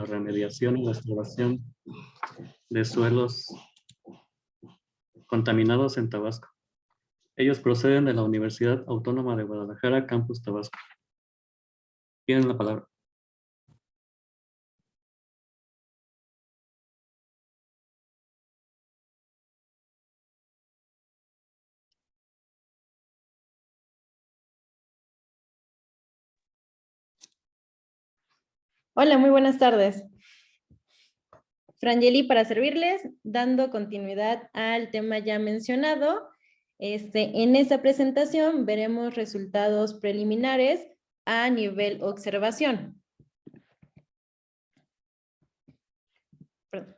la remediación y restauración de suelos contaminados en Tabasco. Ellos proceden de la Universidad Autónoma de Guadalajara, Campus Tabasco. Tienen la palabra. Hola, muy buenas tardes. Frangeli para servirles, dando continuidad al tema ya mencionado. En esta presentación veremos resultados preliminares a nivel observación. Perdón.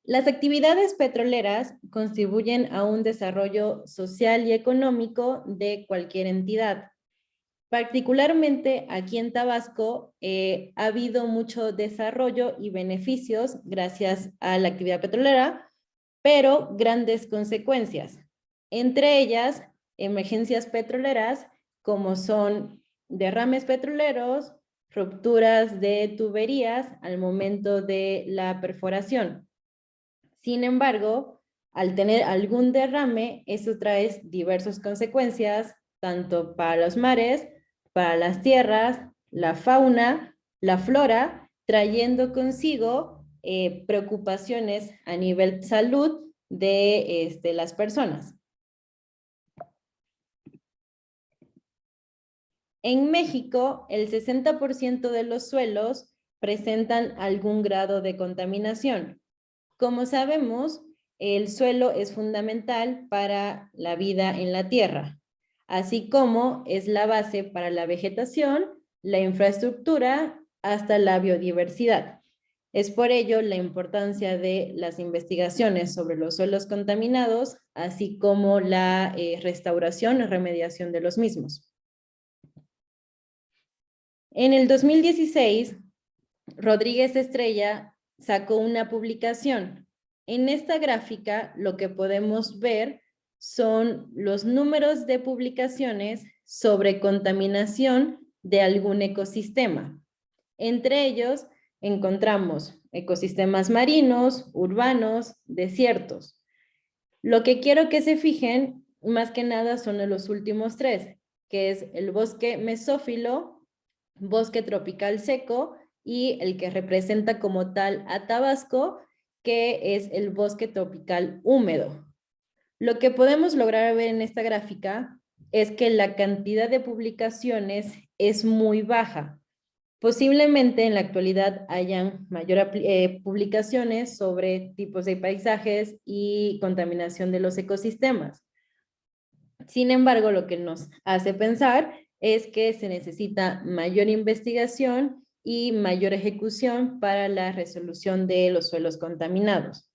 Las actividades petroleras contribuyen a un desarrollo social y económico de cualquier entidad. Particularmente aquí en Tabasco ha habido mucho desarrollo y beneficios gracias a la actividad petrolera, pero grandes consecuencias. Entre ellas, emergencias petroleras como son derrames petroleros, rupturas de tuberías al momento de la perforación. Sin embargo, al tener algún derrame, eso trae diversas consecuencias, tanto para los mares, para las tierras, la fauna, la flora, trayendo consigo preocupaciones a nivel salud de las personas. En México, el 60% de los suelos presentan algún grado de contaminación. Como sabemos, el suelo es fundamental para la vida en la tierra, así como es la base para la vegetación, la infraestructura, hasta la biodiversidad. Es por ello la importancia de las investigaciones sobre los suelos contaminados, así como la restauración y remediación de los mismos. En el 2016, Rodríguez Estrella sacó una publicación. En esta gráfica lo que podemos ver son los números de publicaciones sobre contaminación de algún ecosistema. Entre ellos encontramos ecosistemas marinos, urbanos, desiertos. Lo que quiero que se fijen más que nada son los últimos tres, que es el bosque mesófilo, bosque tropical seco y el que representa como tal a Tabasco, que es el bosque tropical húmedo. Lo que podemos lograr ver en esta gráfica es que la cantidad de publicaciones es muy baja. Posiblemente en la actualidad hayan mayor publicaciones sobre tipos de paisajes y contaminación de los ecosistemas. Sin embargo, lo que nos hace pensar es que se necesita mayor investigación y mayor ejecución para la resolución de los suelos contaminados.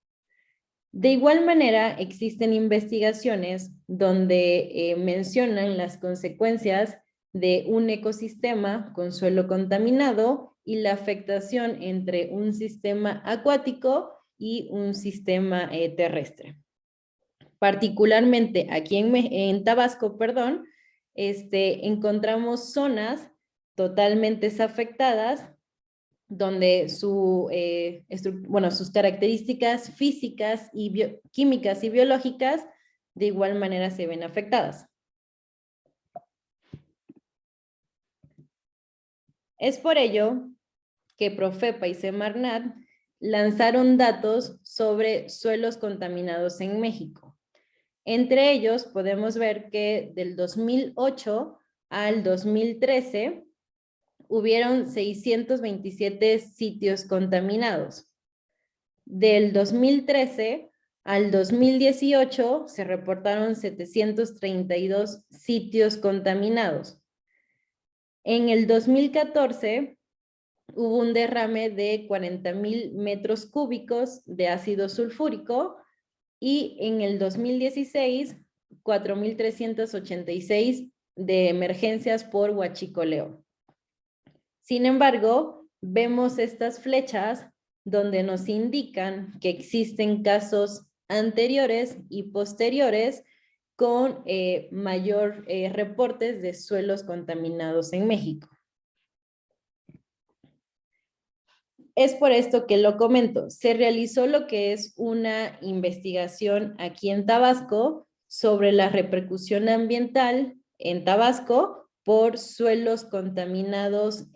De igual manera, existen investigaciones donde mencionan las consecuencias de un ecosistema con suelo contaminado y la afectación entre un sistema acuático y un sistema terrestre. Particularmente aquí en Tabasco, perdón, encontramos zonas totalmente desafectadas donde sus características físicas y químicas y biológicas de igual manera se ven afectadas. Es por ello que Profepa y Semarnat lanzaron datos sobre suelos contaminados en México. Entre ellos podemos ver que del 2008 al 2013 hubieron 627 sitios contaminados. Del 2013 al 2018 se reportaron 732 sitios contaminados. En el 2014 hubo un derrame de 40,000 metros cúbicos de ácido sulfúrico y en el 2016 4,386 de emergencias por huachicoleo. Sin embargo, vemos estas flechas donde nos indican que existen casos anteriores y posteriores con mayor reportes de suelos contaminados en México. es por esto que lo comento. Se realizó lo que es una investigación aquí en Tabasco sobre la repercusión ambiental en Tabasco por suelos contaminados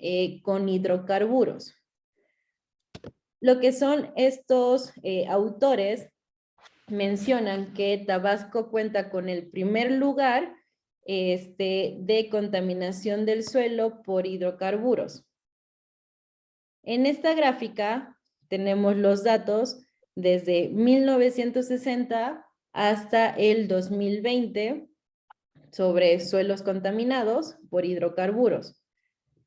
con hidrocarburos. Lo que son estos autores mencionan que Tabasco cuenta con el primer lugar de contaminación del suelo por hidrocarburos. En esta gráfica tenemos los datos desde 1960 hasta el 2020 sobre suelos contaminados por hidrocarburos.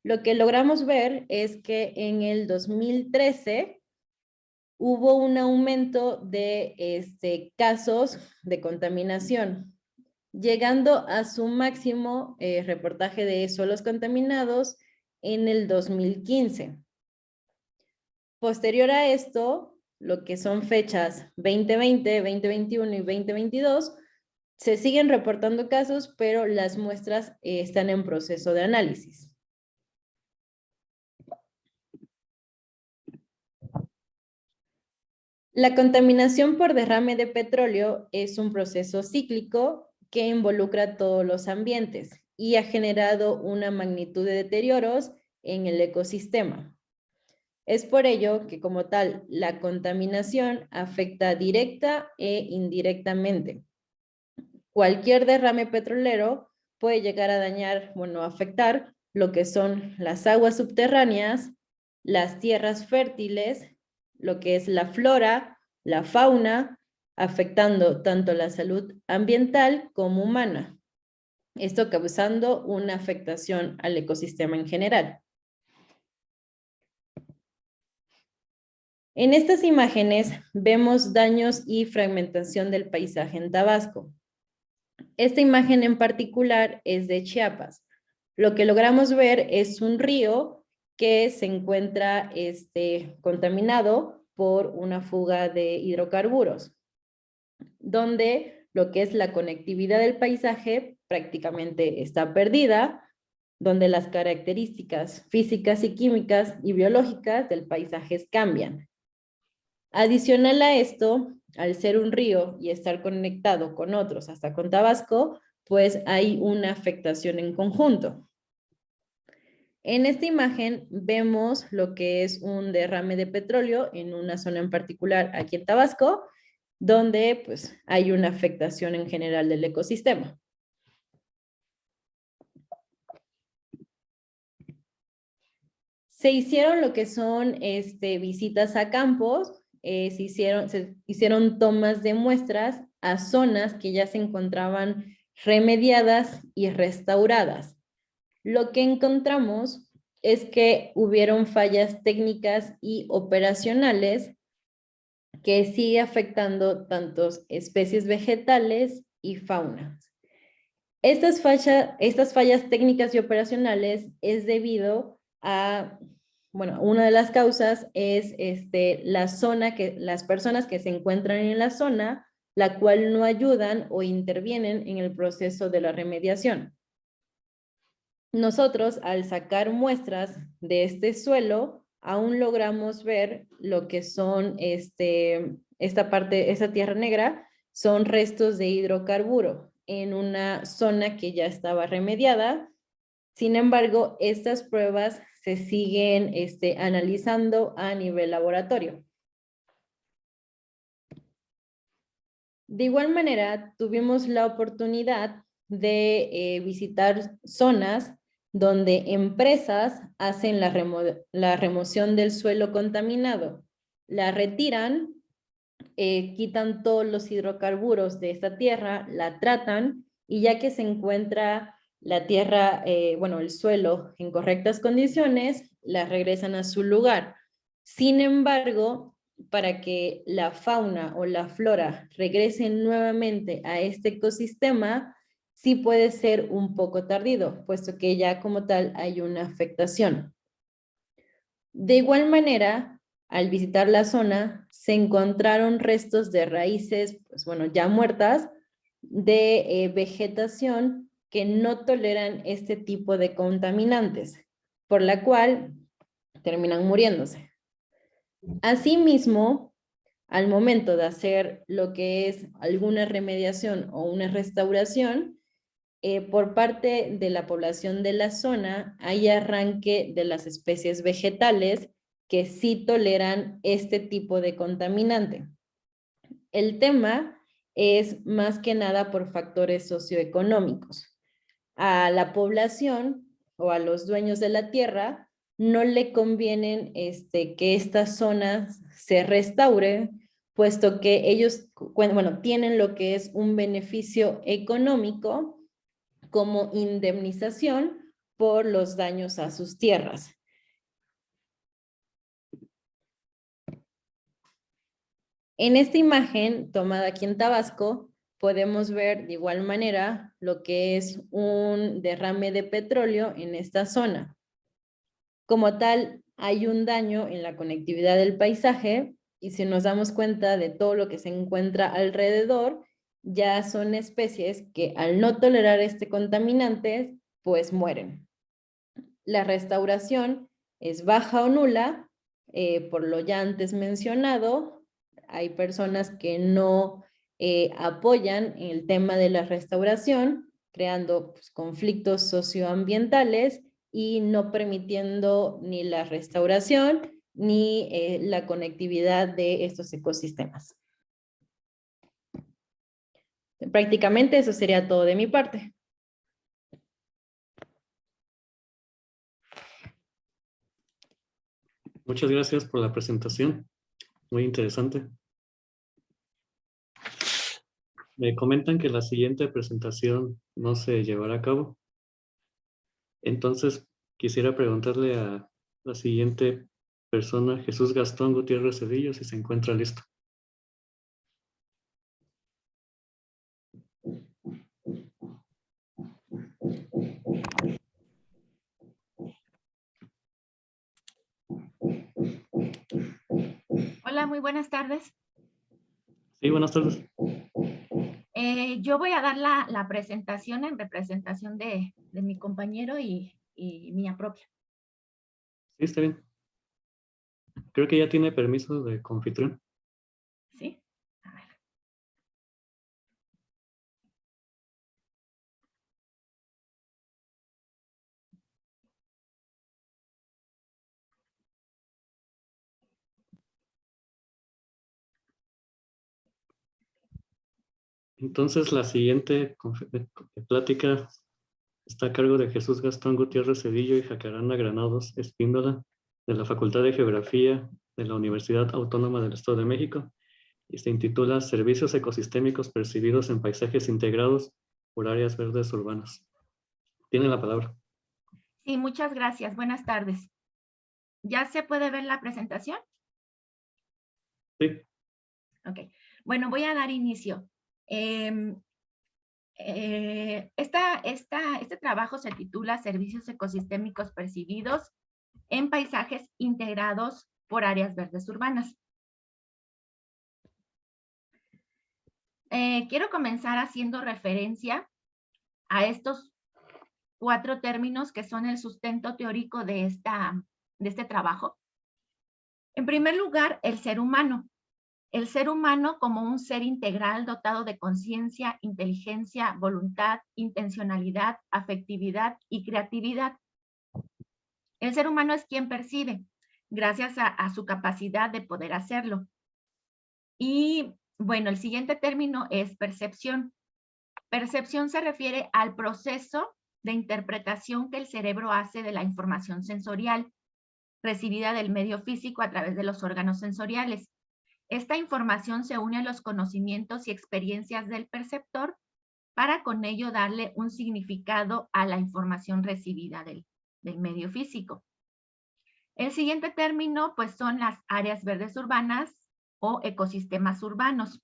Lo que logramos ver es que en el 2013 hubo un aumento de casos de contaminación, llegando a su máximo reportaje de suelos contaminados en el 2015. Posterior a esto, lo que son fechas 2020, 2021 y 2022, se siguen reportando casos, pero las muestras están en proceso de análisis. La contaminación por derrame de petróleo es un proceso cíclico que involucra todos los ambientes y ha generado una magnitud de deterioros en el ecosistema. Es por ello que, como tal, la contaminación afecta directa e indirectamente. Cualquier derrame petrolero puede llegar a dañar, afectar lo que son las aguas subterráneas, las tierras fértiles, lo que es la flora, la fauna, afectando tanto la salud ambiental como humana. Esto causando una afectación al ecosistema en general. En estas imágenes vemos daños y fragmentación del paisaje en Tabasco. Esta imagen en particular es de Chiapas. Lo que logramos ver es un río que se encuentra contaminado por una fuga de hidrocarburos, donde lo que es la conectividad del paisaje prácticamente está perdida, donde las características físicas y químicas y biológicas del paisaje cambian. Adicional a esto, al ser un río y estar conectado con otros, hasta con Tabasco, pues hay una afectación en conjunto. En esta imagen vemos lo que es un derrame de petróleo en una zona en particular aquí en Tabasco, donde pues hay una afectación en general del ecosistema. Se hicieron lo que son visitas a campos, se hicieron tomas de muestras a zonas que ya se encontraban remediadas y restauradas. Lo que encontramos es que hubieron fallas técnicas y operacionales que sigue afectando tantos especies vegetales y faunas. Estas fallas técnicas y operacionales es debido a, una de las causas es las personas que se encuentran en la zona, la cual no ayudan o intervienen en el proceso de la remediación. Nosotros, al sacar muestras de este suelo, aún logramos ver lo que son esta tierra negra, son restos de hidrocarburo en una zona que ya estaba remediada. Sin embargo, estas pruebas se siguen analizando a nivel laboratorio. De igual manera, tuvimos la oportunidad de visitar zonas donde empresas hacen la remoción del suelo contaminado. La retiran, quitan todos los hidrocarburos de esta tierra, la tratan y ya que se encuentra la tierra, el suelo en correctas condiciones, la regresan a su lugar. Sin embargo, para que la fauna o la flora regresen nuevamente a este ecosistema, sí puede ser un poco tardío, puesto que ya como tal hay una afectación. De igual manera, al visitar la zona, se encontraron restos de raíces, ya muertas, de vegetación que no toleran este tipo de contaminantes, por la cual terminan muriéndose. Asimismo, al momento de hacer lo que es alguna remediación o una restauración, por parte de la población de la zona hay arranque de las especies vegetales que sí toleran este tipo de contaminante. El tema es más que nada por factores socioeconómicos. A la población o a los dueños de la tierra no le conviene que esta zona se restaure, puesto que ellos, bueno, tienen lo que es un beneficio económico como indemnización por los daños a sus tierras. En esta imagen tomada aquí en Tabasco, podemos ver de igual manera lo que es un derrame de petróleo en esta zona. Como tal, hay un daño en la conectividad del paisaje y si nos damos cuenta de todo lo que se encuentra alrededor, ya son especies que al no tolerar este contaminante, pues mueren. La restauración es baja o nula, por lo ya antes mencionado. Hay personas que no apoyan el tema de la restauración, creando pues, conflictos socioambientales y no permitiendo ni la restauración ni la conectividad de estos ecosistemas. Prácticamente eso sería todo de mi parte. Muchas gracias por la presentación. Muy interesante. Me comentan que la siguiente presentación no se llevará a cabo. Entonces, quisiera preguntarle a la siguiente persona, Jesús Gastón Gutiérrez Cedillo, si se encuentra listo. Hola, muy buenas tardes. Sí, buenas tardes. Yo voy a dar la presentación en representación de mi compañero y mía propia. Sí, está bien. Creo que ya tiene permiso de confitrión. ¿Sí? A ver. Entonces, la siguiente plática está a cargo de Jesús Gastón Gutiérrez Cedillo y Jacaranda Granados Espíndola, de la Facultad de Geografía de la Universidad Autónoma del Estado de México, y se intitula Servicios ecosistémicos percibidos en paisajes integrados por áreas verdes urbanas. Tiene la palabra. Sí, muchas gracias. Buenas tardes. ¿Ya se puede ver la presentación? Sí. Ok. Bueno, voy a dar inicio. Este trabajo se titula Servicios ecosistémicos percibidos en paisajes integrados por áreas verdes urbanas. Quiero comenzar haciendo referencia a estos 4 términos que son el sustento teórico de este trabajo. En primer lugar, el ser humano. El ser humano como un ser integral dotado de conciencia, inteligencia, voluntad, intencionalidad, afectividad y creatividad. El ser humano es quien percibe, gracias a su capacidad de poder hacerlo. Y bueno, el siguiente término es percepción. Percepción se refiere al proceso de interpretación que el cerebro hace de la información sensorial recibida del medio físico a través de los órganos sensoriales. Esta información se une a los conocimientos y experiencias del perceptor para con ello darle un significado a la información recibida del medio físico. El siguiente término pues son las áreas verdes urbanas o ecosistemas urbanos.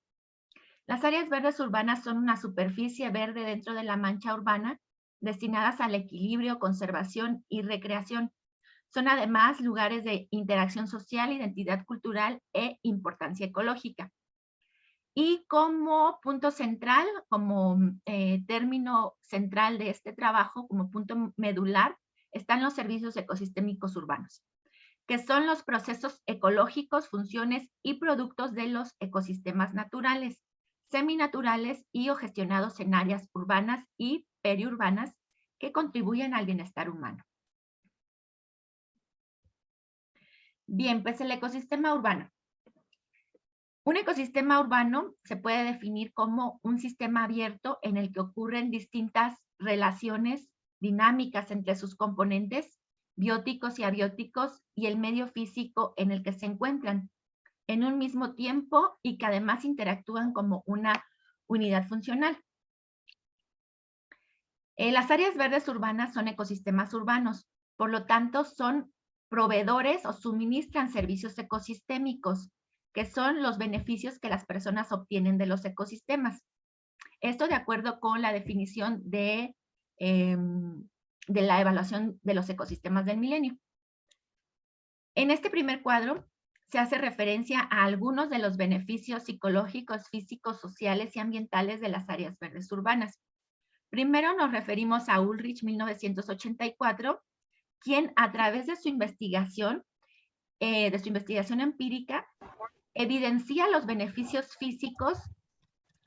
Las áreas verdes urbanas son una superficie verde dentro de la mancha urbana destinadas al equilibrio, conservación y recreación. Son además lugares de interacción social, identidad cultural e importancia ecológica. Y como punto central, como término central de este trabajo, como punto medular, están los servicios ecosistémicos urbanos. que son los procesos ecológicos, funciones y productos de los ecosistemas naturales, seminaturales y o gestionados en áreas urbanas y periurbanas que contribuyen al bienestar humano. Bien, pues el ecosistema urbano. Un ecosistema urbano se puede definir como un sistema abierto en el que ocurren distintas relaciones dinámicas entre sus componentes, bióticos y abióticos, y el medio físico en el que se encuentran en un mismo tiempo y que además interactúan como una unidad funcional. Las áreas verdes urbanas son ecosistemas urbanos, por lo tanto son proveedores o suministran servicios ecosistémicos, que son los beneficios que las personas obtienen de los ecosistemas. Esto de acuerdo con la definición de la evaluación de los ecosistemas del milenio. En este primer cuadro se hace referencia a algunos de los beneficios psicológicos, físicos, sociales y ambientales de las áreas verdes urbanas. Primero nos referimos a Ulrich 1984, quien a través de su investigación empírica, evidencia los beneficios físicos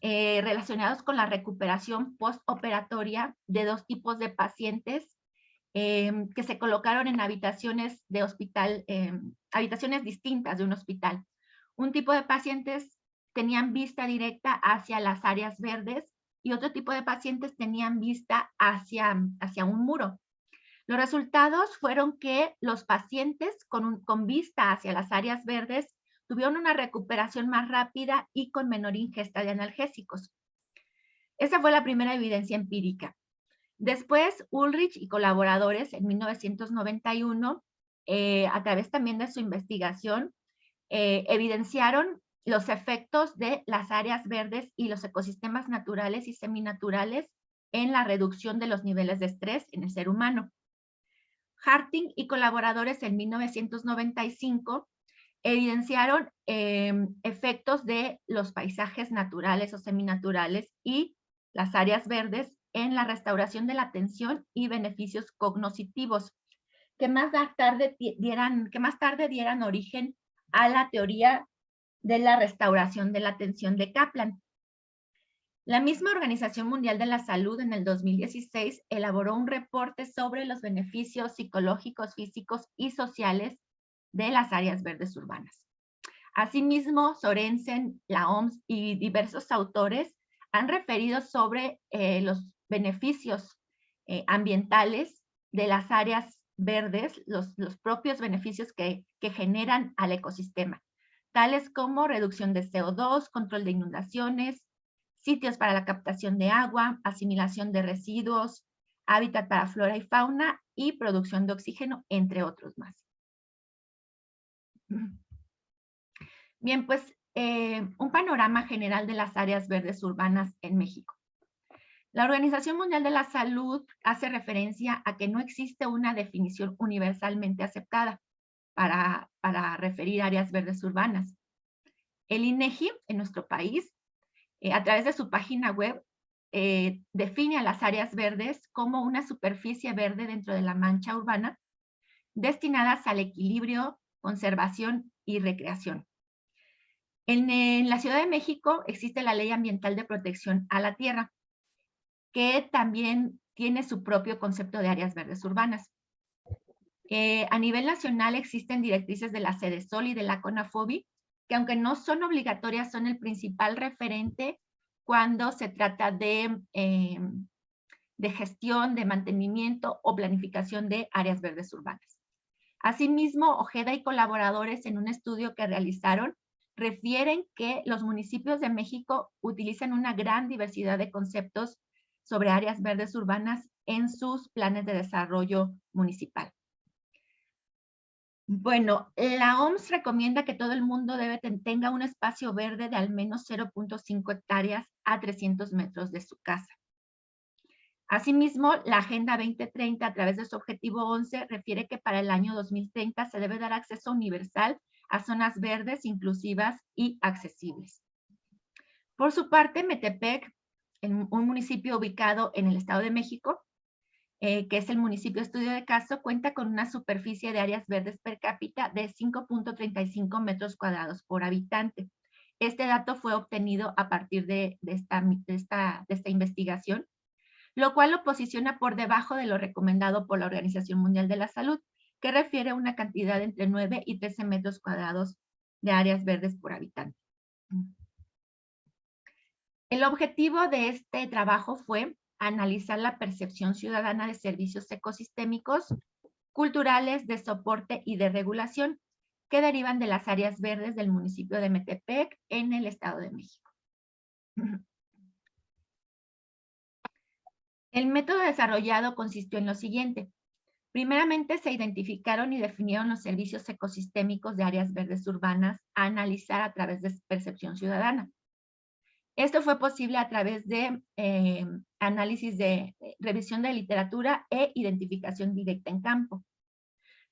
relacionados con la recuperación postoperatoria de dos tipos de pacientes que se colocaron en habitaciones de hospital, habitaciones distintas de un hospital. Un tipo de pacientes tenían vista directa hacia las áreas verdes y otro tipo de pacientes tenían vista hacia un muro. Los resultados fueron que los pacientes con vista hacia las áreas verdes tuvieron una recuperación más rápida y con menor ingesta de analgésicos. Esa fue la primera evidencia empírica. Después, Ulrich y colaboradores en 1991, a través también de su investigación, evidenciaron los efectos de las áreas verdes y los ecosistemas naturales y seminaturales en la reducción de los niveles de estrés en el ser humano. Harting y colaboradores en 1995 evidenciaron efectos de los paisajes naturales o seminaturales y las áreas verdes en la restauración de la atención y beneficios cognitivos, que más tarde dieran origen a la teoría de la restauración de la atención de Kaplan. La misma Organización Mundial de la Salud en el 2016 elaboró un reporte sobre los beneficios psicológicos, físicos y sociales de las áreas verdes urbanas. Asimismo, Sorensen, la OMS y diversos autores han referido sobre los beneficios ambientales de las áreas verdes, los propios beneficios que generan al ecosistema, tales como reducción de CO2, control de inundaciones, sitios para la captación de agua, asimilación de residuos, hábitat para flora y fauna y producción de oxígeno, entre otros más. Bien, pues un panorama general de las áreas verdes urbanas en México. La Organización Mundial de la Salud hace referencia a que no existe una definición universalmente aceptada para referir áreas verdes urbanas. El INEGI en nuestro país, a través de su página web, define a las áreas verdes como una superficie verde dentro de la mancha urbana destinadas al equilibrio, conservación y recreación. En la Ciudad de México existe la Ley Ambiental de Protección a la Tierra, que también tiene su propio concepto de áreas verdes urbanas. A nivel nacional existen directrices de la CEDESOL y de la CONAFOBI, que aunque no son obligatorias, son el principal referente cuando se trata de gestión, de mantenimiento o planificación de áreas verdes urbanas. Asimismo, Ojeda y colaboradores en un estudio que realizaron refieren que los municipios de México utilizan una gran diversidad de conceptos sobre áreas verdes urbanas en sus planes de desarrollo municipal. Bueno, la OMS recomienda que todo el mundo tenga un espacio verde de al menos 0.5 hectáreas a 300 metros de su casa. Asimismo, la Agenda 2030, a través de su objetivo 11, refiere que para el año 2030 se debe dar acceso universal a zonas verdes, inclusivas y accesibles. Por su parte, Metepec, en un municipio ubicado en el Estado de México, que es el municipio estudio de caso, cuenta con una superficie de áreas verdes per cápita de 5.35 metros cuadrados por habitante. Este dato fue obtenido a partir de esta investigación, lo cual lo posiciona por debajo de lo recomendado por la Organización Mundial de la Salud, que refiere a una cantidad entre 9 y 13 metros cuadrados de áreas verdes por habitante. El objetivo de este trabajo fue analizar la percepción ciudadana de servicios ecosistémicos, culturales, de soporte y de regulación que derivan de las áreas verdes del municipio de Metepec en el Estado de México. El método desarrollado consistió en lo siguiente. Primeramente se identificaron y definieron los servicios ecosistémicos de áreas verdes urbanas a analizar a través de percepción ciudadana. Esto fue posible a través de análisis de revisión de literatura e identificación directa en campo.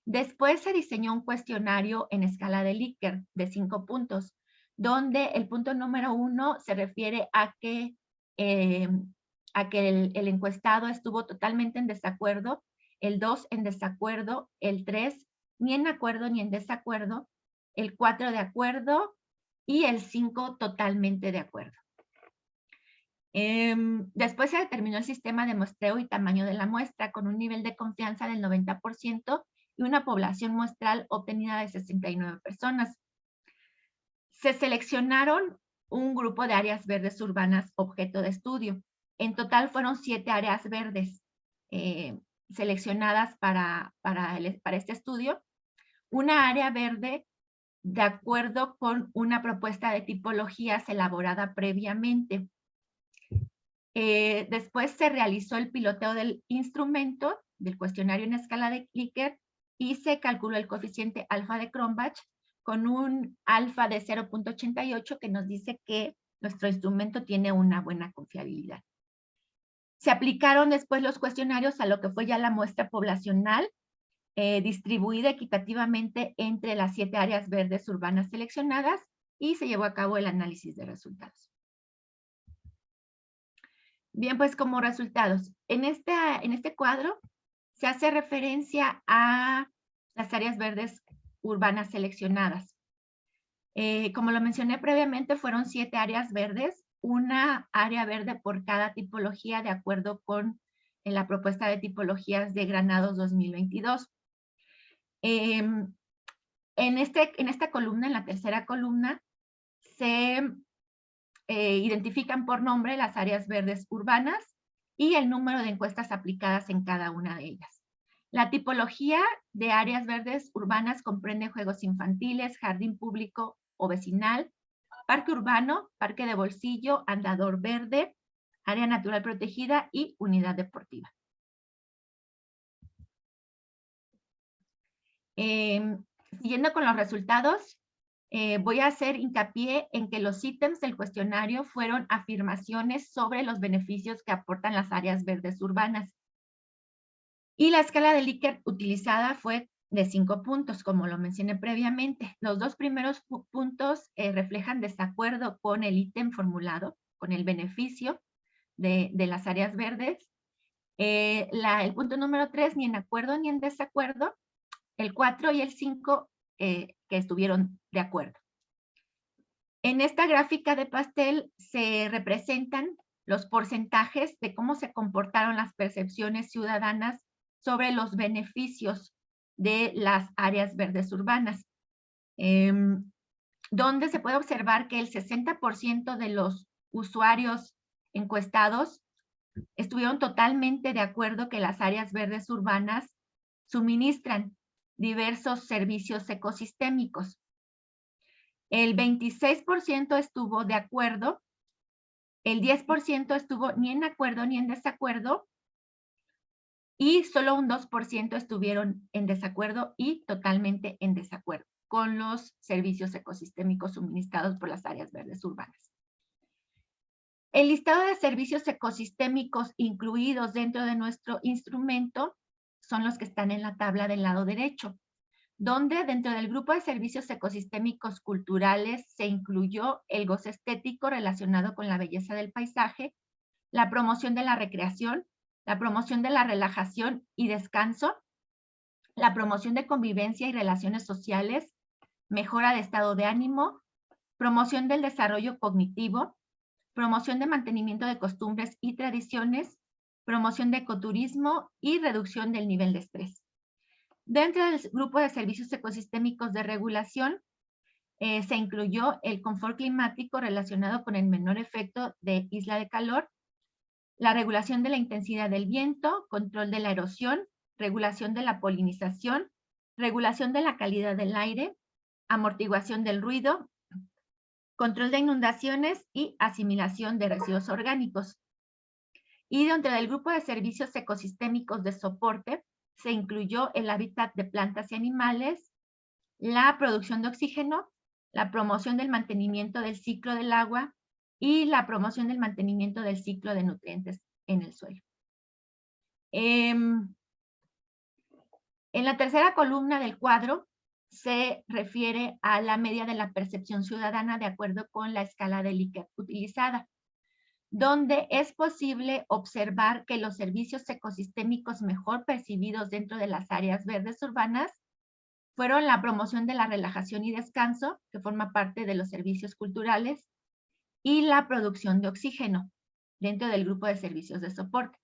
Después se diseñó un cuestionario en escala de Likert de 5 puntos, donde el punto número 1 se refiere a que el encuestado estuvo totalmente en desacuerdo, el 2 en desacuerdo, el 3 ni en acuerdo ni en desacuerdo, el 4 de acuerdo y el 5 totalmente de acuerdo. Después se determinó el sistema de muestreo y tamaño de la muestra con un nivel de confianza del 90% y una población muestral obtenida de 69 personas. Se seleccionaron un grupo de áreas verdes urbanas objeto de estudio. En total fueron 7 áreas verdes seleccionadas para este estudio. Una área verde de acuerdo con una propuesta de tipologías elaborada previamente. Después se realizó el piloteo del instrumento, del cuestionario en escala de Likert, y se calculó el coeficiente alfa de Cronbach con un alfa de 0.88 que nos dice que nuestro instrumento tiene una buena confiabilidad. Se aplicaron después los cuestionarios a lo que fue ya la muestra poblacional, distribuida equitativamente entre las 7 áreas verdes urbanas seleccionadas y se llevó a cabo el análisis de resultados. Bien, pues como resultados, en este cuadro se hace referencia a las áreas verdes urbanas seleccionadas. Como lo mencioné previamente, fueron 7 áreas verdes, una área verde por cada tipología de acuerdo con la propuesta de tipologías de Granados 2022. En esta columna, en la tercera columna, se identifican por nombre las áreas verdes urbanas y el número de encuestas aplicadas en cada una de ellas. La tipología de áreas verdes urbanas comprende juegos infantiles, jardín público o vecinal, parque urbano, parque de bolsillo, andador verde, área natural protegida y unidad deportiva. Siguiendo con los resultados, voy a hacer hincapié en que los ítems del cuestionario fueron afirmaciones sobre los beneficios que aportan las áreas verdes urbanas. Y la escala de Likert utilizada fue de 5 puntos, como lo mencioné previamente. Los 2 primeros puntos reflejan desacuerdo con el ítem formulado, con el beneficio de las áreas verdes. El punto número 3, ni en acuerdo ni en desacuerdo. El 4 y el 5 que estuvieron de acuerdo. En esta gráfica de pastel se representan los porcentajes de cómo se comportaron las percepciones ciudadanas sobre los beneficios de las áreas verdes urbanas, donde se puede observar que el 60% de los usuarios encuestados estuvieron totalmente de acuerdo que las áreas verdes urbanas suministran diversos servicios ecosistémicos. El 26% estuvo de acuerdo, el 10% estuvo ni en acuerdo ni en desacuerdo, y solo un 2% estuvieron en desacuerdo y totalmente en desacuerdo con los servicios ecosistémicos suministrados por las áreas verdes urbanas. El listado de servicios ecosistémicos incluidos dentro de nuestro instrumento son los que están en la tabla del lado derecho, donde dentro del grupo de servicios ecosistémicos culturales se incluyó el goce estético relacionado con la belleza del paisaje, la promoción de la recreación, la promoción de la relajación y descanso, la promoción de convivencia y relaciones sociales, mejora de estado de ánimo, promoción del desarrollo cognitivo, promoción de mantenimiento de costumbres y tradiciones, promoción de ecoturismo y reducción del nivel de estrés. Dentro del grupo de servicios ecosistémicos de regulación, se incluyó el confort climático relacionado con el menor efecto de isla de calor, la regulación de la intensidad del viento, control de la erosión, regulación de la polinización, regulación de la calidad del aire, amortiguación del ruido, control de inundaciones y asimilación de residuos orgánicos. Y dentro del grupo de servicios ecosistémicos de soporte se incluyó el hábitat de plantas y animales, la producción de oxígeno, la promoción del mantenimiento del ciclo del agua y la promoción del mantenimiento del ciclo de nutrientes en el suelo. En la tercera columna del cuadro se refiere a la media de la percepción ciudadana de acuerdo con la escala de Likert utilizada, donde es posible observar que los servicios ecosistémicos mejor percibidos dentro de las áreas verdes urbanas fueron la promoción de la relajación y descanso, que forma parte de los servicios culturales, y la producción de oxígeno, dentro del grupo de servicios de soporte.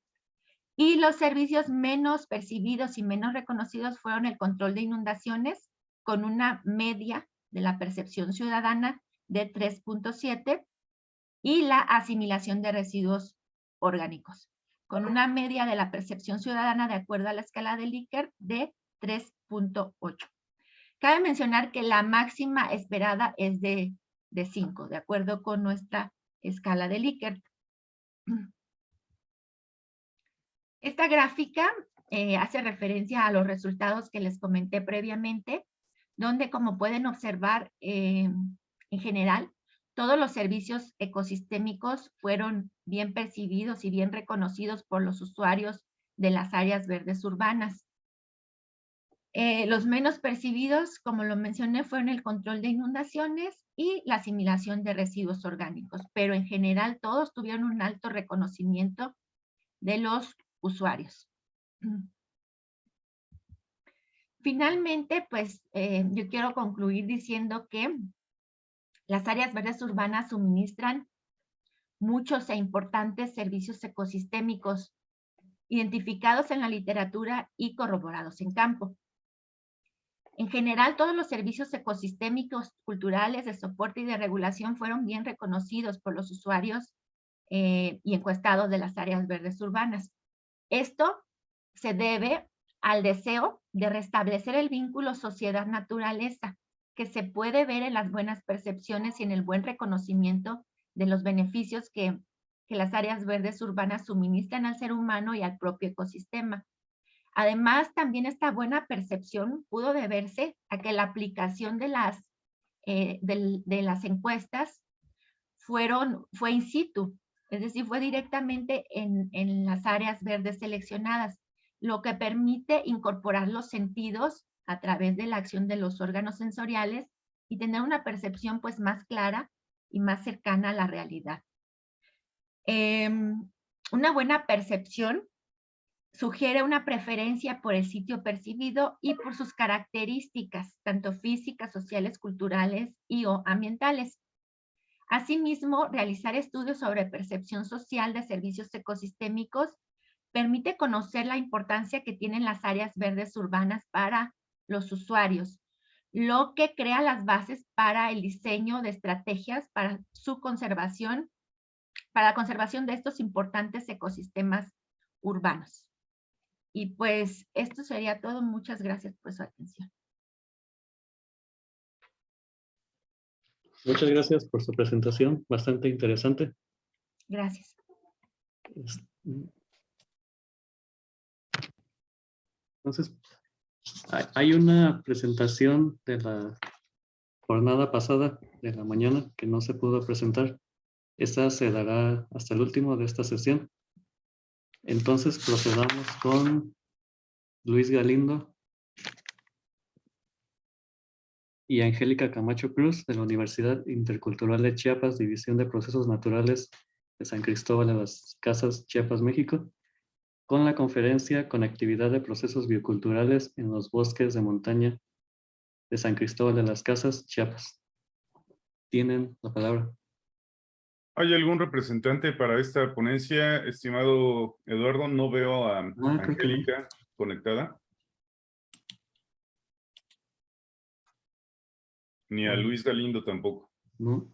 Y los servicios menos percibidos y menos reconocidos fueron el control de inundaciones, con una media de la percepción ciudadana de 3.7, y la asimilación de residuos orgánicos, con una media de la percepción ciudadana de acuerdo a la escala de Likert de 3.8. Cabe mencionar que la máxima esperada es de 5, de acuerdo con nuestra escala de Likert. Esta gráfica hace referencia a los resultados que les comenté previamente, donde, como pueden observar, en general, todos los servicios ecosistémicos fueron bien percibidos y bien reconocidos por los usuarios de las áreas verdes urbanas. Los menos percibidos, como lo mencioné, fueron el control de inundaciones y la asimilación de residuos orgánicos, pero en general todos tuvieron un alto reconocimiento de los usuarios. Finalmente, pues yo quiero concluir diciendo que las áreas verdes urbanas suministran muchos e importantes servicios ecosistémicos identificados en la literatura y corroborados en campo. En general, todos los servicios ecosistémicos, culturales, de soporte y de regulación fueron bien reconocidos por los usuarios y encuestados de las áreas verdes urbanas. Esto se debe al deseo de restablecer el vínculo sociedad-naturaleza, que se puede ver en las buenas percepciones y en el buen reconocimiento de los beneficios que las áreas verdes urbanas suministran al ser humano y al propio ecosistema. Además, también esta buena percepción pudo deberse a que la aplicación de las encuestas fue in situ, es decir, fue directamente en las áreas verdes seleccionadas, lo que permite incorporar los sentidos a través de la acción de los órganos sensoriales y tener una percepción pues más clara y más cercana a la realidad. Una buena percepción sugiere una preferencia por el sitio percibido y por sus características, tanto físicas, sociales, culturales y o ambientales. Asimismo, realizar estudios sobre percepción social de servicios ecosistémicos permite conocer la importancia que tienen las áreas verdes urbanas para los usuarios, lo que crea las bases para el diseño de estrategias para su conservación, para la conservación de estos importantes ecosistemas urbanos. Y pues esto sería todo. Muchas gracias por su atención. Muchas gracias por su presentación, bastante interesante. Gracias. Entonces, hay una presentación de la jornada pasada, de la mañana, que no se pudo presentar. Esta se dará hasta el último de esta sesión. Entonces, procedamos con Luis Galindo y Angélica Camacho Cruz, de la Universidad Intercultural de Chiapas, División de Procesos Naturales de San Cristóbal de las Casas, Chiapas, México. con la conferencia Conectividad de Procesos Bioculturales en los Bosques de Montaña de San Cristóbal de las Casas, Chiapas. Tienen la palabra. ¿Hay algún representante para esta ponencia, estimado Eduardo? No veo a creo que no. Angélica conectada. Ni a Luis Galindo tampoco. ¿No?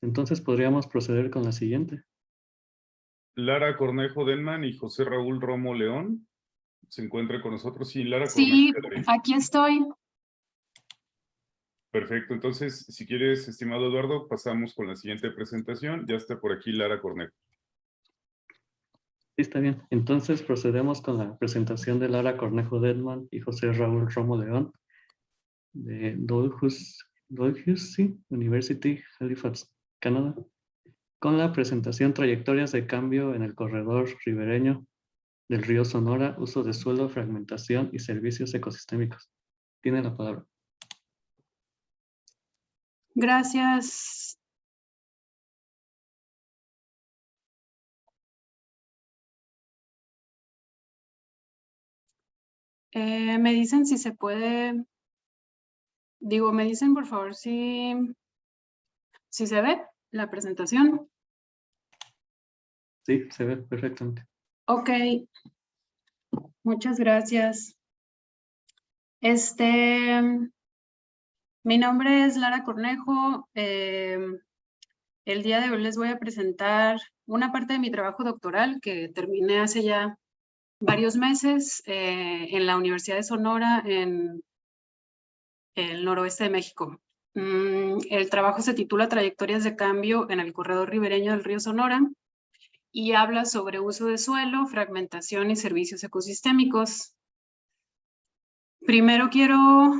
Entonces podríamos proceder con la siguiente. Lara Cornejo Denman y José Raúl Romo León se encuentran con nosotros. Sí, Lara Sí, Cornejo. aquí estoy. Perfecto. Entonces, si quieres, estimado Eduardo, pasamos con la siguiente presentación. Ya está por aquí Lara Cornejo. Sí, está bien. Entonces procedemos con la presentación de Lara Cornejo Denman y José Raúl Romo León de Dalhousie University, Halifax, Canadá, con la presentación Trayectorias de cambio en el corredor ribereño del río Sonora, uso de suelo, fragmentación y servicios ecosistémicos. Tiene la palabra. Gracias. Me dicen si se puede, me dicen por favor si se ve la presentación. Sí, se ve perfectamente. Ok, muchas gracias. Mi nombre es Lara Cornejo. El día de hoy les voy a presentar una parte de mi trabajo doctoral que terminé hace ya varios meses en la Universidad de Sonora en el noroeste de México. El trabajo se titula Trayectorias de cambio en el corredor ribereño del río Sonora y habla sobre uso de suelo, fragmentación y servicios ecosistémicos. Primero quiero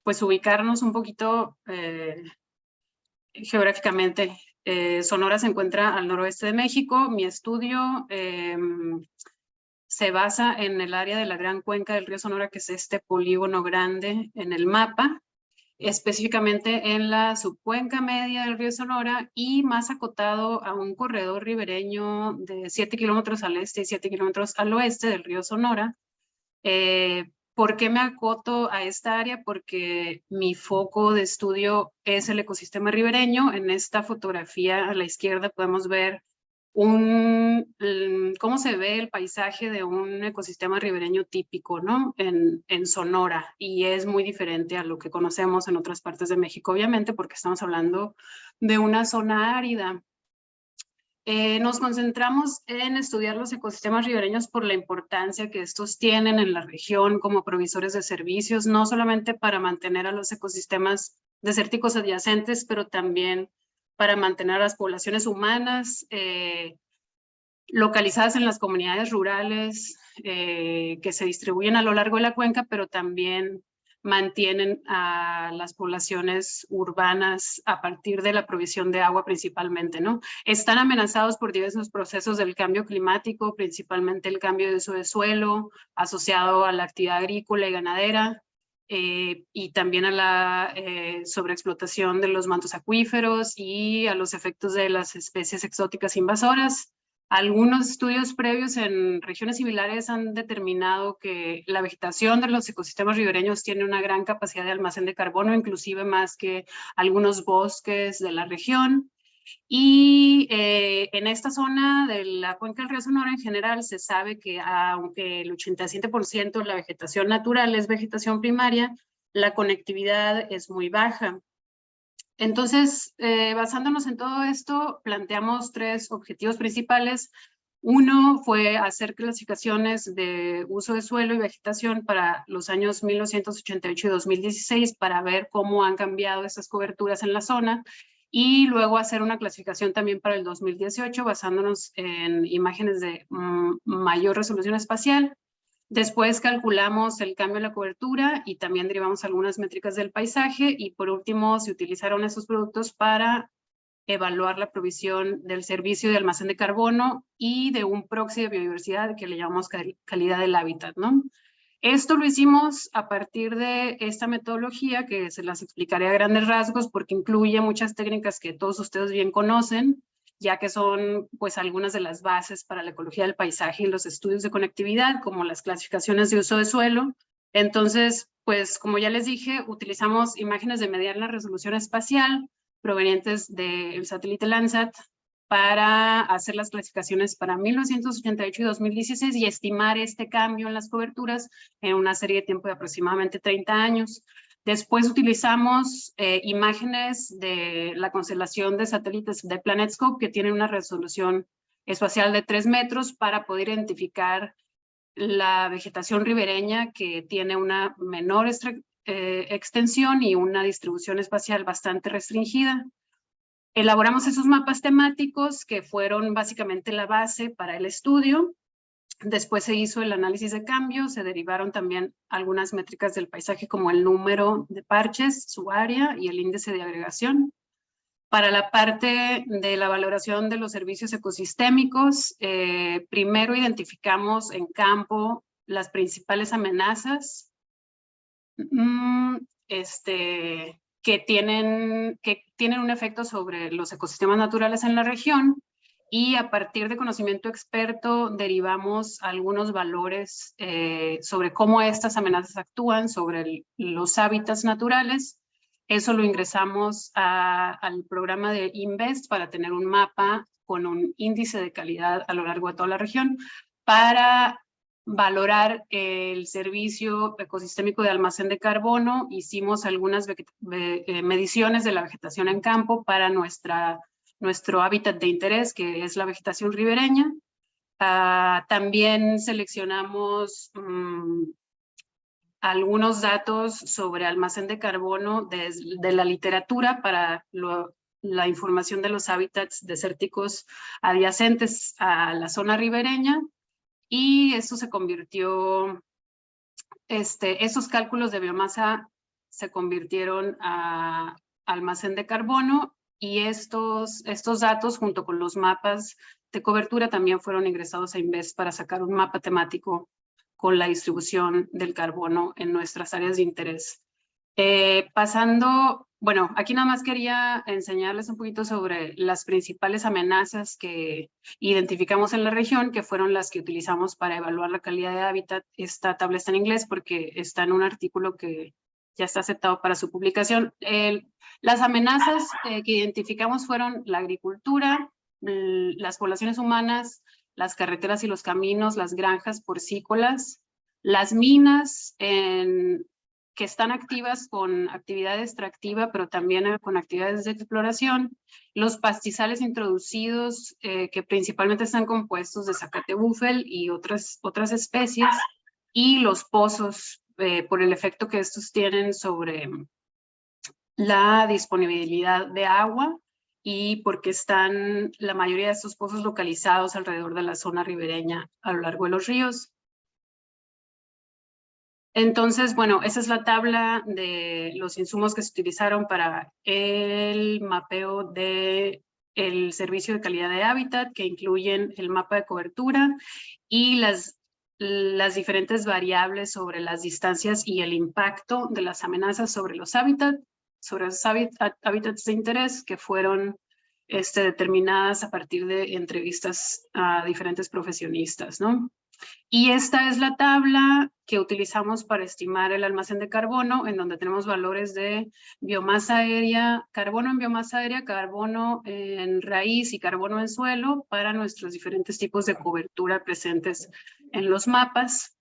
pues ubicarnos un poquito geográficamente. Sonora se encuentra al noroeste de México. Mi estudio se basa en el área de la Gran Cuenca del río Sonora, que es este polígono grande en el mapa, específicamente en la subcuenca media del río Sonora y más acotado a un corredor ribereño de 7 kilómetros al este y 7 kilómetros al oeste del río Sonora. ¿Por qué me acoto a esta área? Porque mi foco de estudio es el ecosistema ribereño. En esta fotografía a la izquierda podemos ver cómo se ve el paisaje de un ecosistema ribereño típico, ¿no? En Sonora, y es muy diferente a lo que conocemos en otras partes de México, obviamente, porque estamos hablando de una zona árida. Nos concentramos en estudiar los ecosistemas ribereños por la importancia que estos tienen en la región como provisores de servicios, no solamente para mantener a los ecosistemas desérticos adyacentes, pero también para mantener a las poblaciones humanas localizadas en las comunidades rurales que se distribuyen a lo largo de la cuenca, pero también mantienen a las poblaciones urbanas a partir de la provisión de agua principalmente, ¿no? Están amenazados por diversos procesos del cambio climático, principalmente el cambio de uso de suelo asociado a la actividad agrícola y ganadera, y también a la sobreexplotación de los mantos acuíferos y a los efectos de las especies exóticas invasoras. Algunos estudios previos en regiones similares han determinado que la vegetación de los ecosistemas ribereños tiene una gran capacidad de almacén de carbono, inclusive más que algunos bosques de la región. Y en esta zona de la cuenca del río Sonora en general se sabe que aunque el 87% de la vegetación natural es vegetación primaria, la conectividad es muy baja. Entonces, basándonos en todo esto, planteamos 3 objetivos principales. Uno fue hacer clasificaciones de uso de suelo y vegetación para los años 1988 y 2016 para ver cómo han cambiado esas coberturas en la zona, y luego hacer una clasificación también para el 2018 basándonos en imágenes de mayor resolución espacial. Después calculamos el cambio en la cobertura y también derivamos algunas métricas del paisaje, y por último se utilizaron esos productos para evaluar la provisión del servicio de almacén de carbono y de un proxy de biodiversidad que le llamamos calidad del hábitat, ¿no? Esto lo hicimos a partir de esta metodología que se las explicaré a grandes rasgos porque incluye muchas técnicas que todos ustedes bien conocen, ya que son pues algunas de las bases para la ecología del paisaje y los estudios de conectividad, como las clasificaciones de uso de suelo. Entonces, pues como ya les dije, utilizamos imágenes de mediana resolución espacial provenientes del satélite Landsat para hacer las clasificaciones para 1988 y 2016 y estimar este cambio en las coberturas en una serie de tiempo de aproximadamente 30 años. Después utilizamos imágenes de la constelación de satélites de PlanetScope que tienen una resolución espacial de 3 metros para poder identificar la vegetación ribereña que tiene una menor extensión y una distribución espacial bastante restringida. Elaboramos esos mapas temáticos que fueron básicamente la base para el estudio. Después se hizo el análisis de cambios, se derivaron también algunas métricas del paisaje como el número de parches, su área y el índice de agregación. Para la parte de la valoración de los servicios ecosistémicos, primero identificamos en campo las principales amenazas que tienen un efecto sobre los ecosistemas naturales en la región, y a partir de conocimiento experto derivamos algunos valores sobre cómo estas amenazas actúan sobre los hábitats naturales. Eso lo ingresamos al programa de INVEST para tener un mapa con un índice de calidad a lo largo de toda la región para valorar el servicio ecosistémico de almacén de carbono. Hicimos algunas mediciones de la vegetación en campo para nuestro hábitat de interés, que es la vegetación ribereña. También seleccionamos algunos datos sobre almacén de carbono de la literatura para la información de los hábitats desérticos adyacentes a la zona ribereña. Y eso se convirtió, esos cálculos de biomasa se convirtieron a almacén de carbono, y estos datos junto con los mapas de cobertura también fueron ingresados a INVEST para sacar un mapa temático con la distribución del carbono en nuestras áreas de interés. Bueno, aquí nada más quería enseñarles un poquito sobre las principales amenazas que identificamos en la región, que fueron las que utilizamos para evaluar la calidad de hábitat. Esta tabla está en inglés porque está en un artículo que ya está aceptado para su publicación. Las amenazas que identificamos fueron la agricultura, las poblaciones humanas, las carreteras y los caminos, las granjas porcícolas, las minas que están activas con actividad extractiva, pero también con actividades de exploración, los pastizales introducidos, que principalmente están compuestos de zacate búfel y otras especies, y los pozos, por el efecto que estos tienen sobre la disponibilidad de agua, y porque están la mayoría de estos pozos localizados alrededor de la zona ribereña a lo largo de los ríos. Entonces, bueno, esa es la tabla de los insumos que se utilizaron para el mapeo del servicio de calidad de hábitat, que incluyen el mapa de cobertura y las diferentes variables sobre las distancias y el impacto de las amenazas sobre los hábitats, hábitats de interés, que fueron determinadas a partir de entrevistas a diferentes profesionistas, ¿no? Y esta es la tabla que utilizamos para estimar el almacén de carbono, en donde tenemos valores de biomasa aérea, carbono en biomasa aérea, carbono en raíz y carbono en suelo para nuestros diferentes tipos de cobertura presentes en los mapas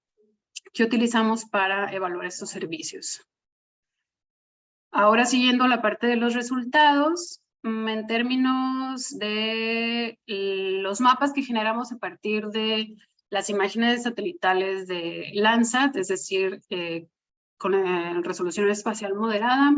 que utilizamos para evaluar estos servicios. Ahora, siguiendo la parte de los resultados, en términos de los mapas que generamos a partir de las imágenes satelitales de Landsat, es decir, con resolución espacial moderada,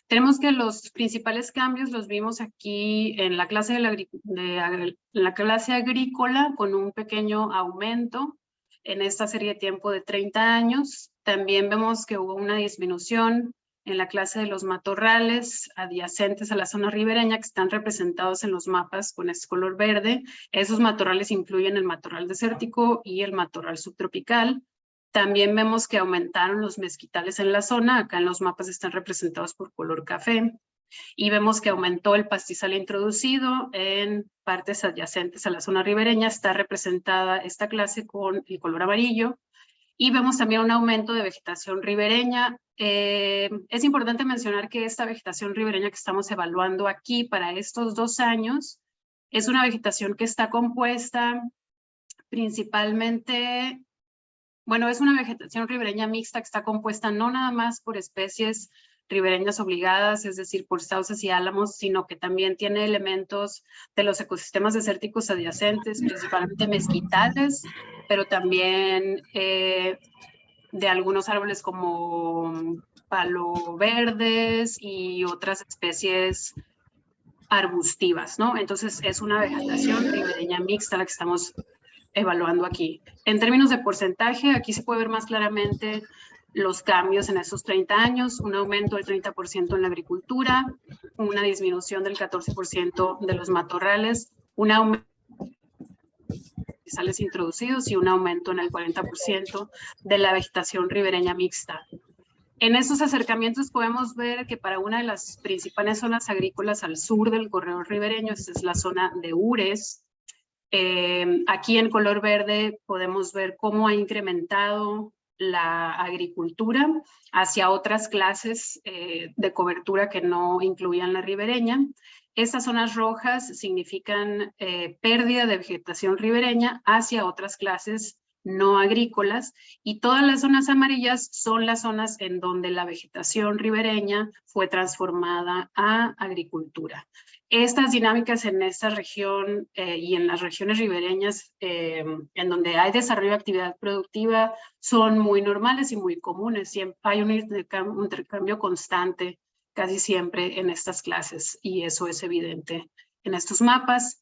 tenemos que los principales cambios los vimos aquí en la clase, la clase agrícola, con un pequeño aumento en esta serie de tiempo de 30 años. También vemos que hubo una disminución en la clase de los matorrales adyacentes a la zona ribereña, que están representados en los mapas con este color verde. Esos matorrales incluyen el matorral desértico y el matorral subtropical. También vemos que aumentaron los mezquitales en la zona. Acá en los mapas están representados por color café. Y vemos que aumentó el pastizal introducido en partes adyacentes a la zona ribereña. Está representada esta clase con el color amarillo. Y vemos también un aumento de vegetación ribereña. Es importante mencionar que esta vegetación ribereña que estamos evaluando aquí para estos 2 años es una vegetación que está compuesta principalmente, bueno, es una vegetación ribereña mixta que está compuesta no nada más por especies ribereñas obligadas, es decir, por sauces y álamos, sino que también tiene elementos de los ecosistemas desérticos adyacentes, principalmente mezquitales, pero también de algunos árboles como palo verdes y otras especies arbustivas, ¿no? Entonces es una vegetación ribereña mixta la que estamos evaluando aquí. En términos de porcentaje, aquí se puede ver más claramente los cambios en esos 30 años, un aumento del 30% en la agricultura, una disminución del 14% de los matorrales, un aumento de pastizales introducidos y un aumento en el 40% de la vegetación ribereña mixta. En esos acercamientos podemos ver que para una de las principales zonas agrícolas al sur del corredor ribereño, esta es la zona de Ures. Aquí en color verde podemos ver cómo ha incrementado la agricultura hacia otras clases de cobertura que no incluían la ribereña. Estas zonas rojas significan pérdida de vegetación ribereña hacia otras clases no agrícolas, y todas las zonas amarillas son las zonas en donde la vegetación ribereña fue transformada a agricultura. Estas dinámicas en esta región y en las regiones ribereñas en donde hay desarrollo de actividad productiva son muy normales y muy comunes. Siempre hay un intercambio constante casi siempre en estas clases, y eso es evidente en estos mapas.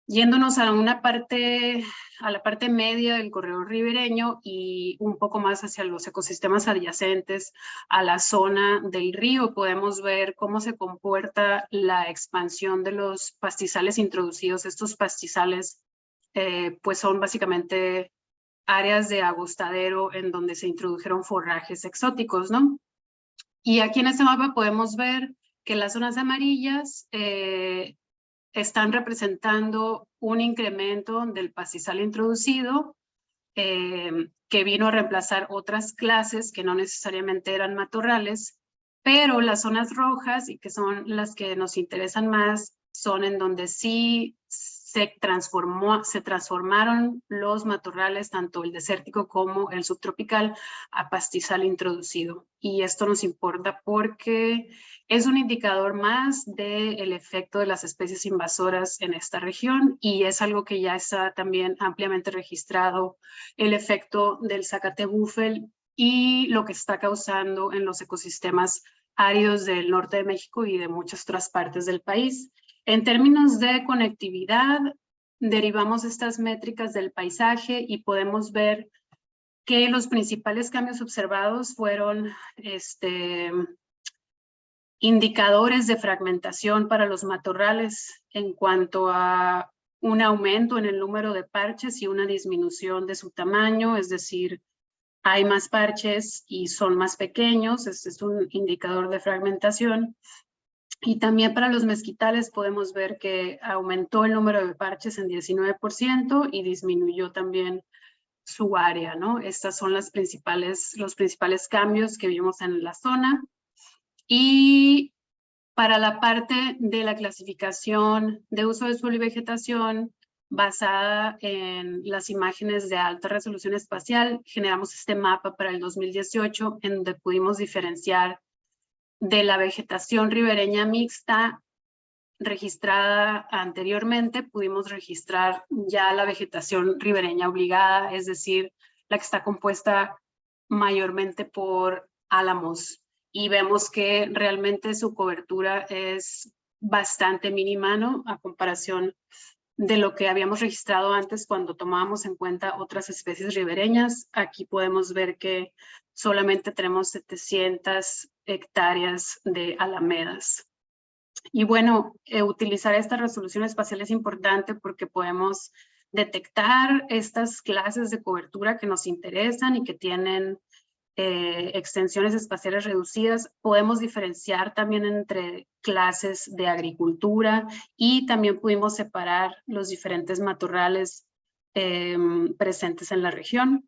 Yéndonos a la parte media del corredor ribereño y un poco más hacia los ecosistemas adyacentes a la zona del río, podemos ver cómo se comporta la expansión de los pastizales introducidos. Estos pastizales pues son básicamente áreas de agostadero en donde se introdujeron forrajes exóticos, ¿no? Y aquí en este mapa podemos ver que las zonas amarillas están representando un incremento del pastizal introducido que vino a reemplazar otras clases que no necesariamente eran matorrales, pero las zonas rojas, y que son las que nos interesan más, son en donde sí se transformaron los matorrales, tanto el desértico como el subtropical, a pastizal introducido. Y esto nos importa porque es un indicador más del efecto de las especies invasoras en esta región, y es algo que ya está también ampliamente registrado, el efecto del zacate búfel y lo que está causando en los ecosistemas áridos del norte de México y de muchas otras partes del país. En términos de conectividad, derivamos estas métricas del paisaje y podemos ver que los principales cambios observados fueron indicadores de fragmentación para los matorrales en cuanto a un aumento en el número de parches y una disminución de su tamaño, es decir, hay más parches y son más pequeños. Este es un indicador de fragmentación. Y también para los mezquitales podemos ver que aumentó el número de parches en 19% y disminuyó también su área, ¿no? Estas son los principales cambios que vimos en la zona. Y para la parte de la clasificación de uso de suelo y vegetación basada en las imágenes de alta resolución espacial, generamos este mapa para el 2018 en donde pudimos diferenciar de la vegetación ribereña mixta registrada anteriormente. Pudimos registrar ya la vegetación ribereña obligada, es decir, la que está compuesta mayormente por álamos, y vemos que realmente su cobertura es bastante mínima, ¿no? A comparación de lo que habíamos registrado antes cuando tomábamos en cuenta otras especies ribereñas. Aquí podemos ver que solamente tenemos 700 hectáreas de alamedas. Y bueno, utilizar esta resolución espacial es importante porque podemos detectar estas clases de cobertura que nos interesan y que tienen extensiones espaciales reducidas. Podemos diferenciar también entre clases de agricultura y también pudimos separar los diferentes matorrales presentes en la región.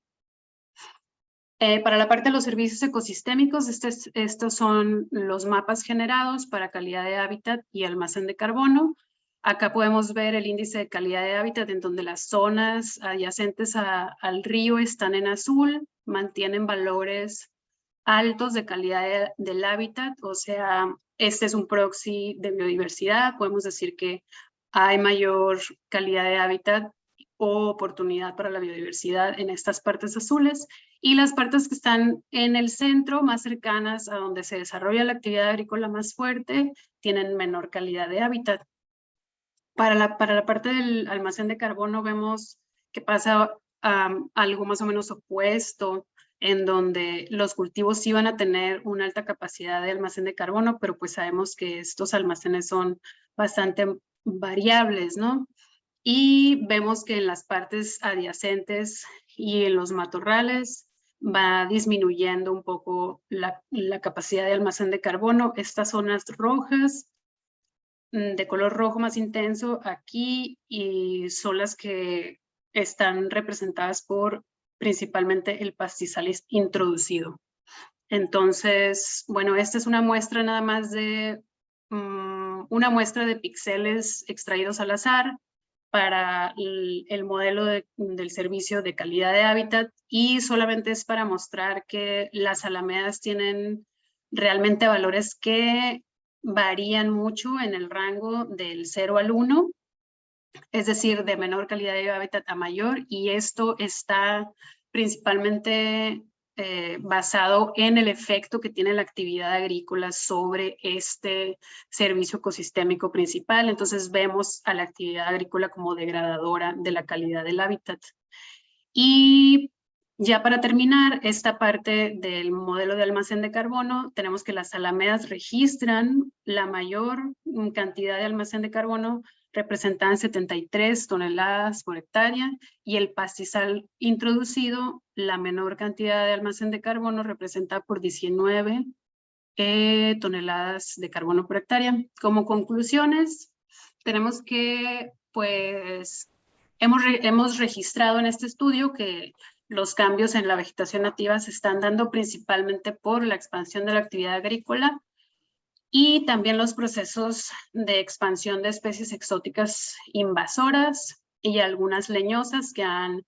Para la parte de los servicios ecosistémicos, estos son los mapas generados para calidad de hábitat y almacén de carbono. Acá podemos ver el índice de calidad de hábitat en donde las zonas adyacentes al río están en azul, mantienen valores altos de calidad del hábitat, o sea, este es un proxy de biodiversidad. Podemos decir que hay mayor calidad de hábitat o oportunidad para la biodiversidad en estas partes azules, y las partes que están en el centro, más cercanas a donde se desarrolla la actividad agrícola más fuerte, tienen menor calidad de hábitat. Para la parte del almacén de carbono vemos que pasa algo más o menos opuesto, en donde los cultivos sí van a tener una alta capacidad de almacén de carbono, pero pues sabemos que estos almacenes son bastante variables, ¿no? Y vemos que en las partes adyacentes y en los matorrales va disminuyendo un poco la capacidad de almacén de carbono. Estas zonas rojas, de color rojo más intenso aquí, y son las que están representadas por principalmente el pastizal introducido. Entonces, bueno, esta es una muestra nada más de una muestra de píxeles extraídos al azar para el modelo del servicio de calidad de hábitat, y solamente es para mostrar que las alamedas tienen realmente valores que varían mucho en el rango del 0 al 1, es decir, de menor calidad de hábitat a mayor, y esto está principalmente basado en el efecto que tiene la actividad agrícola sobre este servicio ecosistémico principal. Entonces vemos a la actividad agrícola como degradadora de la calidad del hábitat. Y ya para terminar esta parte del modelo de almacén de carbono, tenemos que las alamedas registran la mayor cantidad de almacén de carbono, representan 73 toneladas por hectárea, y el pastizal introducido, la menor cantidad de almacén de carbono, representa por 19 toneladas de carbono por hectárea. Como conclusiones, tenemos que, pues, hemos registrado en este estudio que los cambios en la vegetación nativa se están dando principalmente por la expansión de la actividad agrícola, y también los procesos de expansión de especies exóticas invasoras y algunas leñosas que han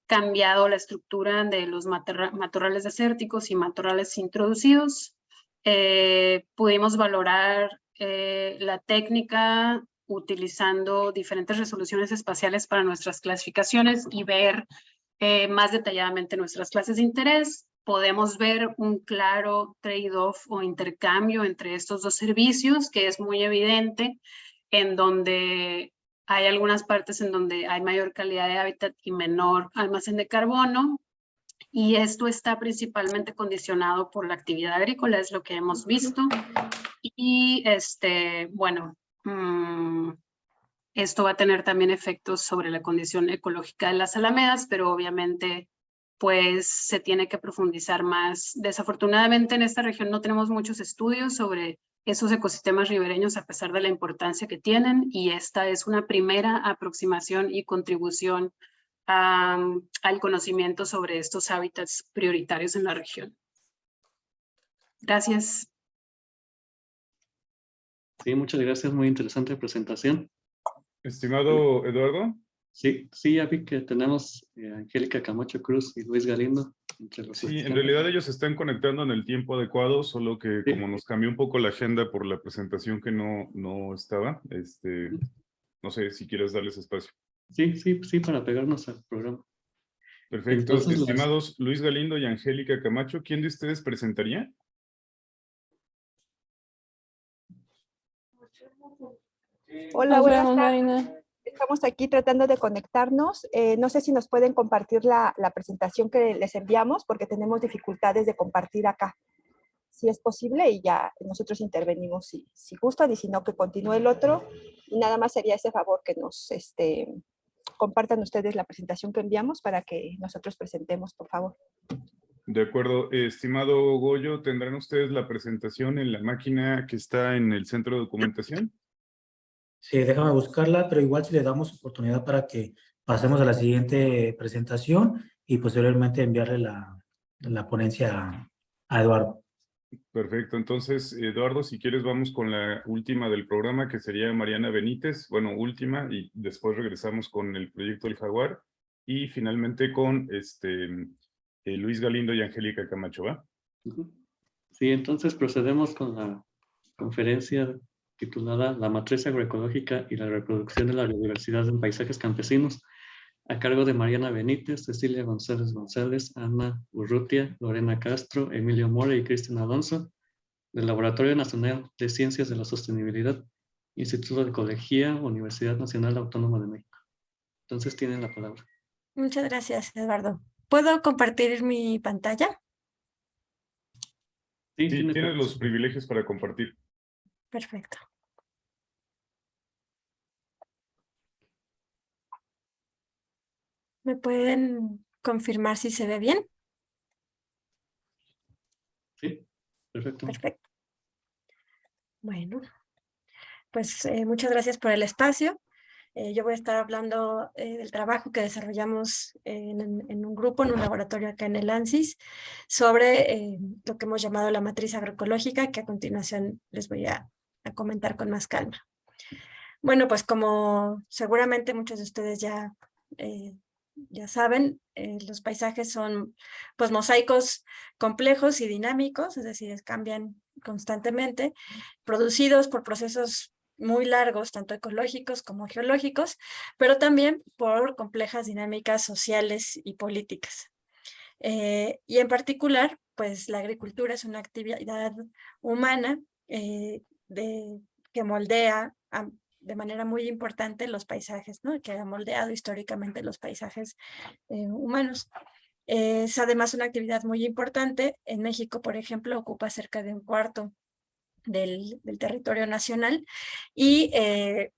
cambiado la estructura de los matorrales desérticos y matorrales introducidos. Pudimos valorar la técnica utilizando diferentes resoluciones espaciales para nuestras clasificaciones y ver más detalladamente nuestras clases de interés. Podemos ver un claro trade-off o intercambio entre estos dos servicios, que es muy evidente, en donde hay algunas partes en donde hay mayor calidad de hábitat y menor almacén de carbono, y esto está principalmente condicionado por la actividad agrícola, es lo que hemos visto. Y bueno, esto va a tener también efectos sobre la condición ecológica de las alamedas, pero obviamente pues se tiene que profundizar más. Desafortunadamente en esta región no tenemos muchos estudios sobre esos ecosistemas ribereños a pesar de la importancia que tienen, y esta es una primera aproximación y contribución al conocimiento sobre estos hábitats prioritarios en la región. Gracias. Sí, muchas gracias, muy interesante presentación. Estimado Eduardo. Sí, ya vi que tenemos a Angélica Camacho Cruz y Luis Galindo entre los Sí, en realidad ellos se están conectando en el tiempo adecuado, solo que como nos cambió un poco la agenda por la presentación que no estaba, no sé si quieres darles espacio. Sí, para pegarnos al programa. Perfecto. Entonces, estimados Luis Galindo y Angélica Camacho, ¿quién de ustedes presentaría? Hola, buenas tardes. Estamos aquí tratando de conectarnos. No sé si nos pueden compartir la presentación que les enviamos, porque tenemos dificultades de compartir acá. Si es posible, y ya nosotros intervenimos si gustan, y si no, que continúe el otro. Y nada más sería ese favor que nos compartan ustedes la presentación que enviamos para que nosotros presentemos, por favor. De acuerdo. Estimado Goyo, ¿tendrán ustedes la presentación en la máquina que está en el centro de documentación? Sí, déjame buscarla, pero igual si le damos oportunidad para que pasemos a la siguiente presentación y posteriormente enviarle la ponencia a Eduardo. Perfecto. Entonces, Eduardo, si quieres vamos con la última del programa, que sería Mariana Benítez. Bueno, última, y después regresamos con el proyecto del Jaguar. Y finalmente con Luis Galindo y Angélica Camacho, ¿va? Sí, entonces procedemos con la conferencia titulada La matriz agroecológica y la reproducción de la biodiversidad en paisajes campesinos, a cargo de Mariana Benítez, Cecilia González González, Ana Urrutia, Lorena Castro, Emilio Mora y Cristian Alonso, del Laboratorio Nacional de Ciencias de la Sostenibilidad, Instituto de Ecología, Universidad Nacional Autónoma de México. Entonces tienen la palabra. Muchas gracias, Eduardo. ¿Puedo compartir mi pantalla? Sí, tienes los privilegios para compartir. Perfecto. ¿Me pueden confirmar si se ve bien? Sí, perfecto. Perfecto. Bueno, pues muchas gracias por el espacio. Yo voy a estar hablando del trabajo que desarrollamos en un grupo, en un laboratorio acá en el ANSYS, sobre lo que hemos llamado la matriz agroecológica, que a continuación les voy a comentar con más calma. Bueno, pues como seguramente muchos de ustedes ya saben, los paisajes son pues mosaicos complejos y dinámicos, es decir, cambian constantemente, producidos por procesos muy largos, tanto ecológicos como geológicos, pero también por complejas dinámicas sociales y políticas. Y en particular, pues la agricultura es una actividad humana que moldea de manera muy importante los paisajes, ¿no? Que ha moldeado históricamente los paisajes humanos. Es además una actividad muy importante. En México, por ejemplo, ocupa cerca de un cuarto del territorio nacional y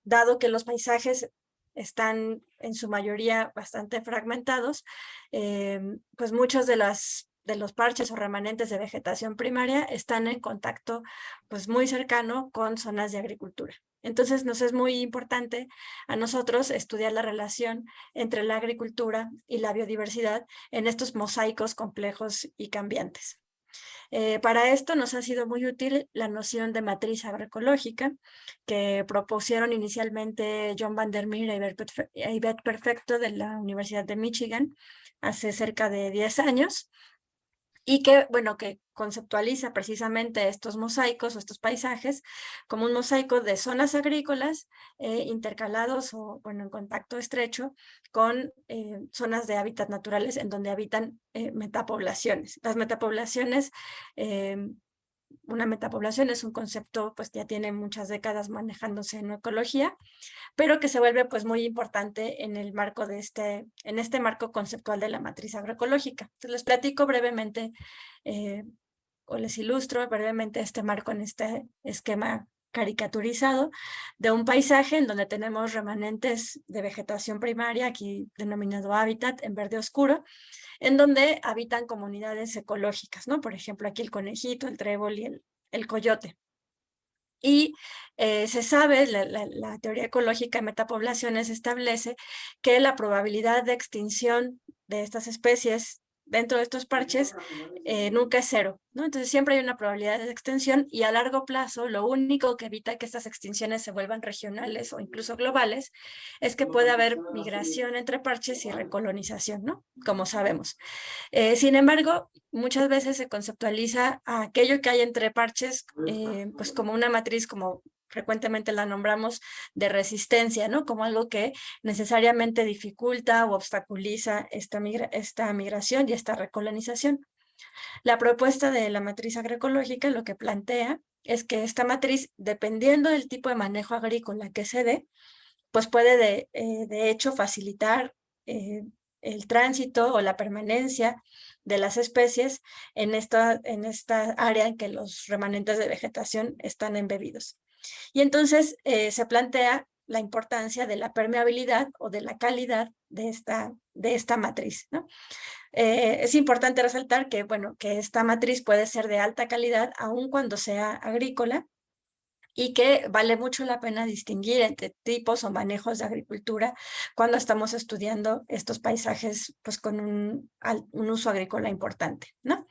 dado que los paisajes están en su mayoría bastante fragmentados, pues muchos de los parches o remanentes de vegetación primaria están en contacto pues muy cercano con zonas de agricultura. Entonces nos es muy importante a nosotros estudiar la relación entre la agricultura y la biodiversidad en estos mosaicos complejos y cambiantes. Para esto nos ha sido muy útil la noción de matriz agroecológica que propusieron inicialmente John Van der Meer e Yvette Perfecto de la Universidad de Michigan hace cerca de 10 años. Y que, bueno, que conceptualiza precisamente estos mosaicos o estos paisajes como un mosaico de zonas agrícolas intercalados o, bueno, en contacto estrecho con zonas de hábitat naturales en donde habitan metapoblaciones. Las metapoblaciones, una metapoblación es un concepto, pues ya tiene muchas décadas manejándose en ecología, pero que se vuelve pues muy importante en el marco de en este marco conceptual de la matriz agroecológica. Entonces les platico brevemente o les ilustro brevemente este marco en este esquema caricaturizado de un paisaje en donde tenemos remanentes de vegetación primaria, aquí denominado hábitat en verde oscuro, en donde habitan comunidades ecológicas, ¿no? Por ejemplo, aquí el conejito, el trébol y el coyote. Y se sabe, la teoría ecológica de metapoblaciones establece que la probabilidad de extinción de estas especies dentro de estos parches nunca es cero, ¿no? Entonces siempre hay una probabilidad de extinción y a largo plazo lo único que evita que estas extinciones se vuelvan regionales o incluso globales es que puede haber migración entre parches y recolonización, ¿no? Como sabemos. Sin embargo, muchas veces se conceptualiza a aquello que hay entre parches pues como una matriz, como frecuentemente la nombramos, de resistencia, ¿no? Como algo que necesariamente dificulta o obstaculiza esta migración y esta recolonización. La propuesta de la matriz agroecológica lo que plantea es que esta matriz, dependiendo del tipo de manejo agrícola que se dé, pues puede de hecho facilitar el tránsito o la permanencia de las especies en esta área en que los remanentes de vegetación están embebidos. Y entonces se plantea la importancia de la permeabilidad o de la calidad de esta matriz, ¿no? Es importante resaltar que, bueno, que esta matriz puede ser de alta calidad aun cuando sea agrícola, y que vale mucho la pena distinguir entre tipos o manejos de agricultura cuando estamos estudiando estos paisajes pues con un uso agrícola importante, ¿no?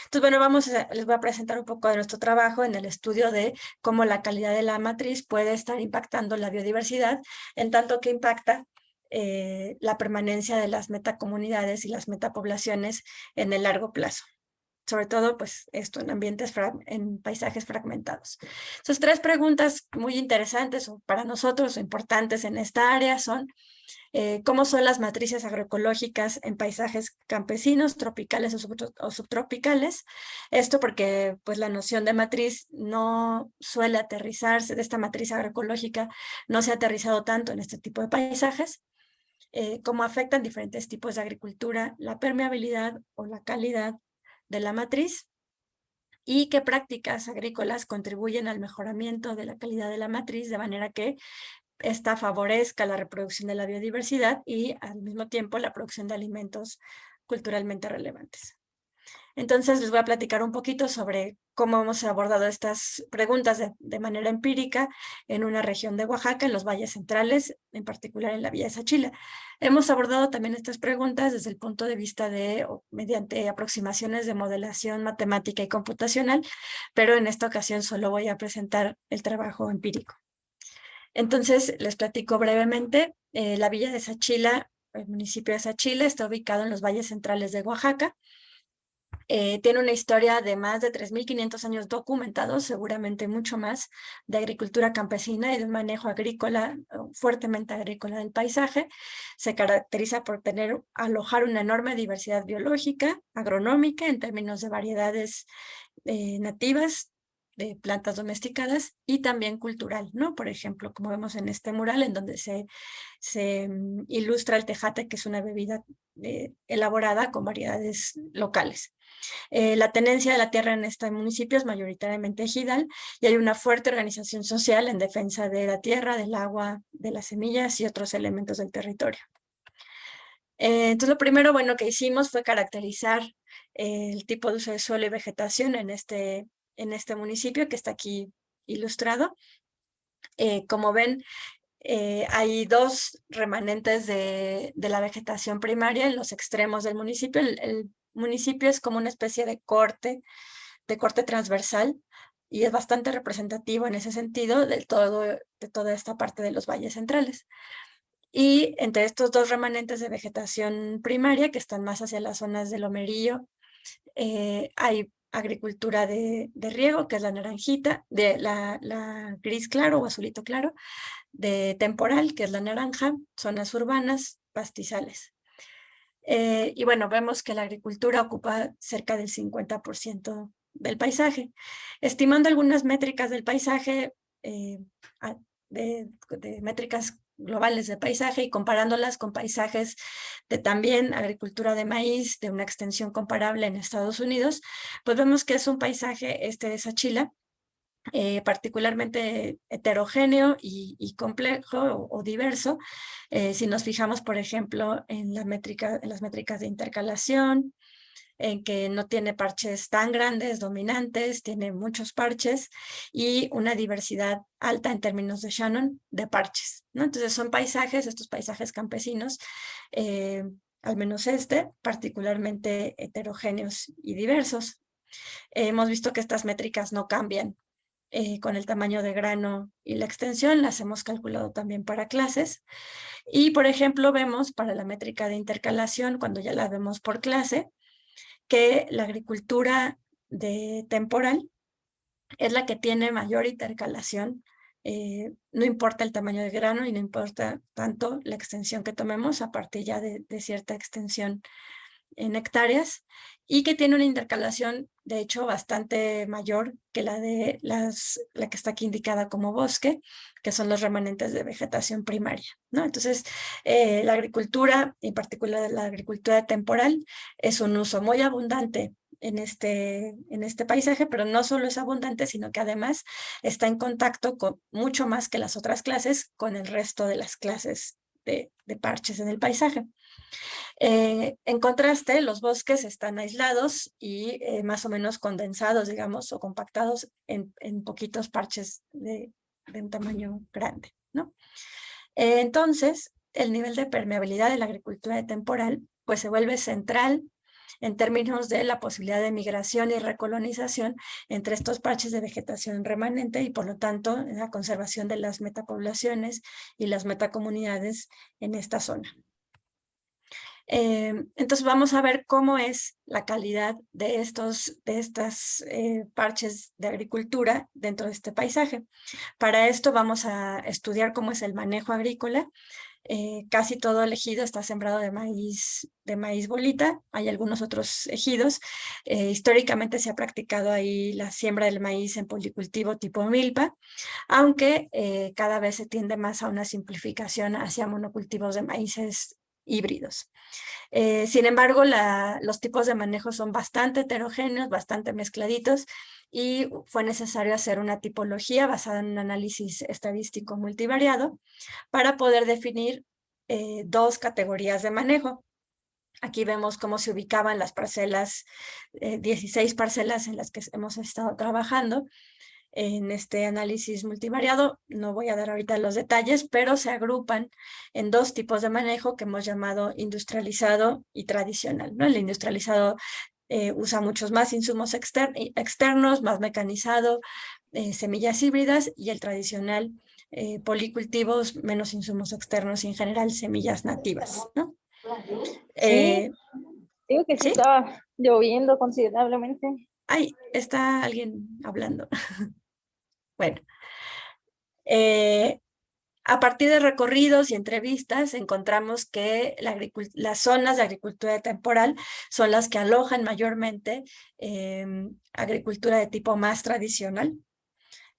Entonces, bueno, les voy a presentar un poco de nuestro trabajo en el estudio de cómo la calidad de la matriz puede estar impactando la biodiversidad, en tanto que impacta la permanencia de las metacomunidades y las metapoblaciones en el largo plazo. Sobre todo, pues, esto en paisajes fragmentados. Entonces, 3 preguntas muy interesantes para nosotros o importantes en esta área son cómo son las matrices agroecológicas en paisajes campesinos, tropicales o subtropicales. Esto porque, pues, la noción de matriz no suele aterrizarse, de esta matriz agroecológica no se ha aterrizado tanto en este tipo de paisajes. Cómo afectan diferentes tipos de agricultura, la permeabilidad o la calidad de la matriz, y qué prácticas agrícolas contribuyen al mejoramiento de la calidad de la matriz de manera que esta favorezca la reproducción de la biodiversidad y al mismo tiempo la producción de alimentos culturalmente relevantes. Entonces les voy a platicar un poquito sobre cómo hemos abordado estas preguntas de manera empírica en una región de Oaxaca, en los valles centrales, en particular en la Villa de Sachila. Hemos abordado también estas preguntas desde el punto de vista mediante aproximaciones de modelación matemática y computacional, pero en esta ocasión solo voy a presentar el trabajo empírico. Entonces les platico brevemente. La Villa de Sachila, el municipio de Sachila, está ubicado en los valles centrales de Oaxaca. Tiene una historia de más de 3.500 años documentados, seguramente mucho más, de agricultura campesina y de un manejo agrícola, fuertemente agrícola del paisaje. Se caracteriza por alojar una enorme diversidad biológica, agronómica, en términos de variedades nativas, de plantas domesticadas, y también cultural, ¿no? Por ejemplo, como vemos en este mural, en donde se ilustra el tejate, que es una bebida elaborada con variedades locales. La tenencia de la tierra en este municipio es mayoritariamente ejidal y hay una fuerte organización social en defensa de la tierra, del agua, de las semillas y otros elementos del territorio. Entonces, lo primero bueno que hicimos fue caracterizar el tipo de uso de suelo y vegetación en este municipio que está aquí ilustrado. Como ven, hay 2 remanentes de la vegetación primaria en los extremos del municipio. El municipio es como una especie de corte transversal y es bastante representativo en ese sentido de toda esta parte de los valles centrales. Y entre estos 2 remanentes de vegetación primaria, que están más hacia las zonas del lomerío, hay agricultura de riego, que es la naranjita, de la gris claro o azulito claro, de temporal, que es la naranja, zonas urbanas, pastizales. Y bueno, vemos que la agricultura ocupa cerca del 50% del paisaje. Estimando algunas métricas del paisaje, de métricas globales de paisaje, y comparándolas con paisajes de también agricultura de maíz de una extensión comparable en Estados Unidos, pues vemos que es un paisaje de Sachila, particularmente heterogéneo y complejo o diverso. Si nos fijamos, por ejemplo, en las métricas de intercalación, en que no tiene parches tan grandes, dominantes, tiene muchos parches y una diversidad alta en términos de Shannon de parches, ¿no? Entonces son estos paisajes campesinos, al menos particularmente heterogéneos y diversos. Hemos visto que estas métricas no cambian con el tamaño de grano y la extensión, las hemos calculado también para clases. Y, por ejemplo, vemos para la métrica de intercalación, cuando ya la vemos por clase, que la agricultura de temporal es la que tiene mayor intercalación, no importa el tamaño de grano y no importa tanto la extensión que tomemos a partir ya de cierta extensión en hectáreas, y que tiene una intercalación de hecho bastante mayor que la que está aquí indicada como bosque, que son los remanentes de vegetación primaria, ¿no? Entonces, la agricultura, en particular la agricultura temporal, es un uso muy abundante en este paisaje, pero no solo es abundante, sino que además está en contacto con mucho más que las otras clases, con el resto de las clases de parches en el paisaje. En contraste, los bosques están aislados y más o menos condensados, digamos, o compactados en poquitos parches de un tamaño grande, ¿no? Entonces, el nivel de permeabilidad de la agricultura temporal pues se vuelve central en términos de la posibilidad de migración y recolonización entre estos parches de vegetación remanente y por lo tanto en la conservación de las metapoblaciones y las metacomunidades en esta zona. Entonces vamos a ver cómo es la calidad de estas parches de agricultura dentro de este paisaje. Para esto vamos a estudiar cómo es el manejo agrícola. Casi todo el ejido está sembrado de maíz bolita. Hay algunos otros ejidos. Históricamente se ha practicado ahí la siembra del maíz en policultivo tipo milpa, aunque cada vez se tiende más a una simplificación hacia monocultivos de maíces híbridos. Sin embargo, los tipos de manejo son bastante heterogéneos, bastante mezcladitos, y fue necesario hacer una tipología basada en un análisis estadístico multivariado para poder definir 2 categorías de manejo. Aquí vemos cómo se ubicaban las parcelas, 16 parcelas en las que hemos estado trabajando en este análisis multivariado. No voy a dar ahorita los detalles, pero se agrupan en 2 tipos de manejo que hemos llamado industrializado y tradicional, ¿no? El industrializado usa muchos más insumos externos, más mecanizado, semillas híbridas, y el tradicional, policultivos, menos insumos externos y en general semillas nativas, ¿no? Sí, digo que sí, ¿sí? estaba lloviendo considerablemente. Ay, está alguien hablando. Bueno, a partir de recorridos y entrevistas encontramos que las zonas de agricultura temporal son las que alojan mayormente agricultura de tipo más tradicional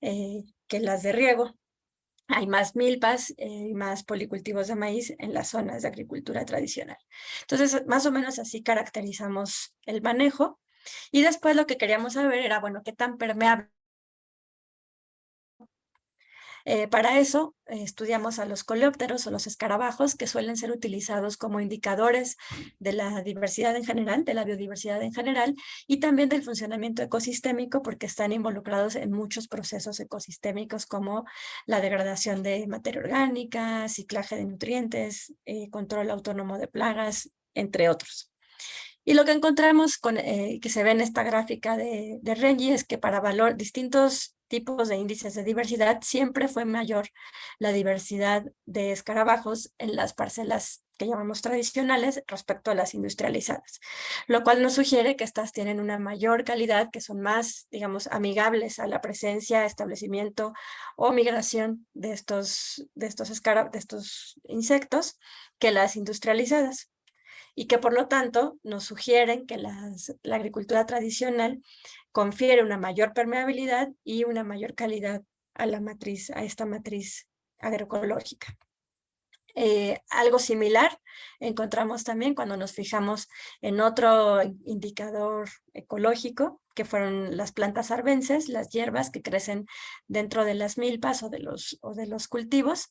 que las de riego. Hay más milpas y más policultivos de maíz en las zonas de agricultura tradicional. Entonces, más o menos así caracterizamos el manejo. Y después lo que queríamos saber era, bueno, qué tan permeable. Para eso estudiamos a los coleópteros o los escarabajos, que suelen ser utilizados como indicadores de la diversidad en general, de la biodiversidad en general, y también del funcionamiento ecosistémico, porque están involucrados en muchos procesos ecosistémicos como la degradación de materia orgánica, ciclaje de nutrientes, control autónomo de plagas, entre otros. Y lo que encontramos que se ve en esta gráfica de Renyi es que para distintos tipos de índices de diversidad siempre fue mayor la diversidad de escarabajos en las parcelas que llamamos tradicionales respecto a las industrializadas, lo cual nos sugiere que estas tienen una mayor calidad, que son más, digamos, amigables a la presencia, establecimiento o migración de estos insectos que las industrializadas, y que por lo tanto nos sugieren que la agricultura tradicional confiere una mayor permeabilidad y una mayor calidad a esta matriz agroecológica. Algo similar encontramos también cuando nos fijamos en otro indicador ecológico, que fueron las plantas arbences, las hierbas que crecen dentro de las milpas o de los cultivos.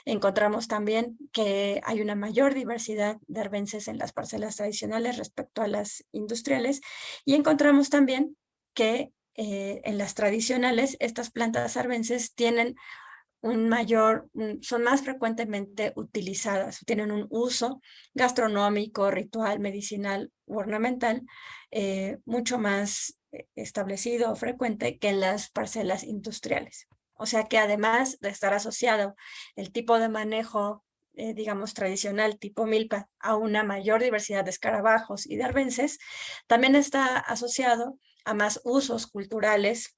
Encontramos también que hay una mayor diversidad de arbences en las parcelas tradicionales respecto a las industriales, y encontramos también que en las tradicionales estas plantas arbences tienen son más frecuentemente utilizadas, tienen un uso gastronómico, ritual, medicinal u ornamental mucho más establecido o frecuente que en las parcelas industriales. O sea que además de estar asociado el tipo de manejo, digamos, tradicional, tipo milpa, a una mayor diversidad de escarabajos y de arbences, también está asociado a más usos culturales,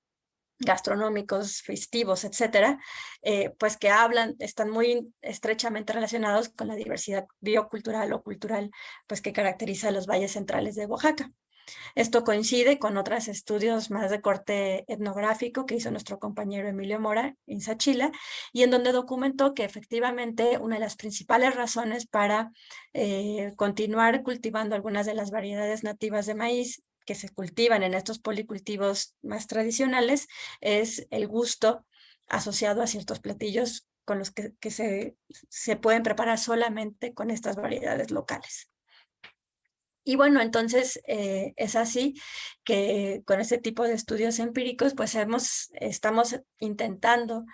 gastronómicos, festivos, etcétera, pues que están muy estrechamente relacionados con la diversidad biocultural o cultural, pues que caracteriza los valles centrales de Oaxaca. Esto coincide con otros estudios más de corte etnográfico que hizo nuestro compañero Emilio Mora en Sachila, y en donde documentó que efectivamente una de las principales razones para continuar cultivando algunas de las variedades nativas de maíz que se cultivan en estos policultivos más tradicionales es el gusto asociado a ciertos platillos con los que se pueden preparar solamente con estas variedades locales. Y bueno, entonces es así que con este tipo de estudios empíricos pues estamos intentando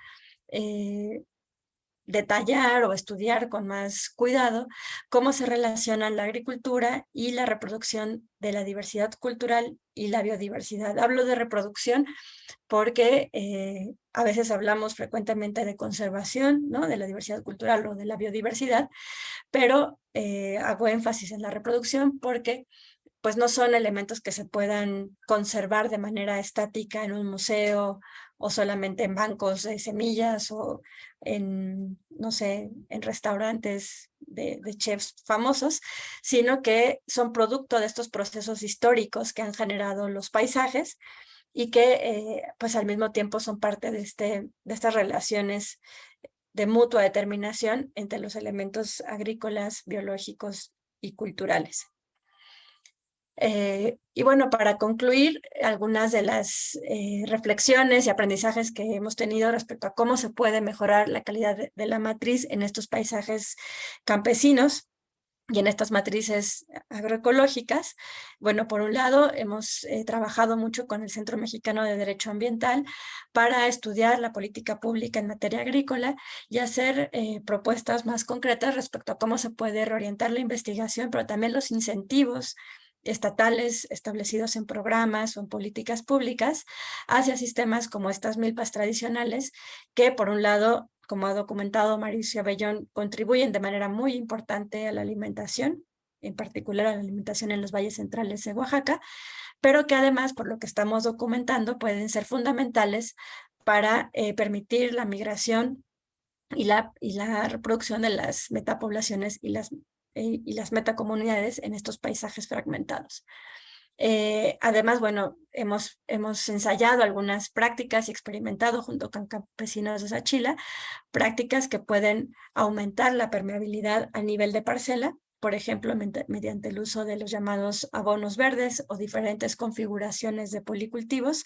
detallar o estudiar con más cuidado cómo se relacionan la agricultura y la reproducción de la diversidad cultural y la biodiversidad. Hablo de reproducción porque a veces hablamos frecuentemente de conservación, ¿no?, de la diversidad cultural o de la biodiversidad, pero hago énfasis en la reproducción porque pues no son elementos que se puedan conservar de manera estática en un museo o solamente en bancos de semillas o en, no sé, en restaurantes de chefs famosos, sino que son producto de estos procesos históricos que han generado los paisajes y que pues al mismo tiempo son parte de estas relaciones de mutua determinación entre los elementos agrícolas, biológicos y culturales. Y bueno, para concluir, algunas de las reflexiones y aprendizajes que hemos tenido respecto a cómo se puede mejorar la calidad de la matriz en estos paisajes campesinos y en estas matrices agroecológicas. Bueno, por un lado, hemos trabajado mucho con el Centro Mexicano de Derecho Ambiental para estudiar la política pública en materia agrícola y hacer propuestas más concretas respecto a cómo se puede reorientar la investigación, pero también los incentivos estatales establecidos en programas o en políticas públicas hacia sistemas como estas milpas tradicionales que, por un lado, como ha documentado Mauricio Abellón, contribuyen de manera muy importante a la alimentación, en particular a la alimentación en los valles centrales de Oaxaca, pero que además, por lo que estamos documentando, pueden ser fundamentales para permitir la migración y la reproducción de las metapoblaciones y las metacomunidades en estos paisajes fragmentados. Además, bueno, hemos ensayado algunas prácticas y experimentado junto con campesinos de Sachila, prácticas que pueden aumentar la permeabilidad a nivel de parcela, por ejemplo, mediante el uso de los llamados abonos verdes o diferentes configuraciones de policultivos.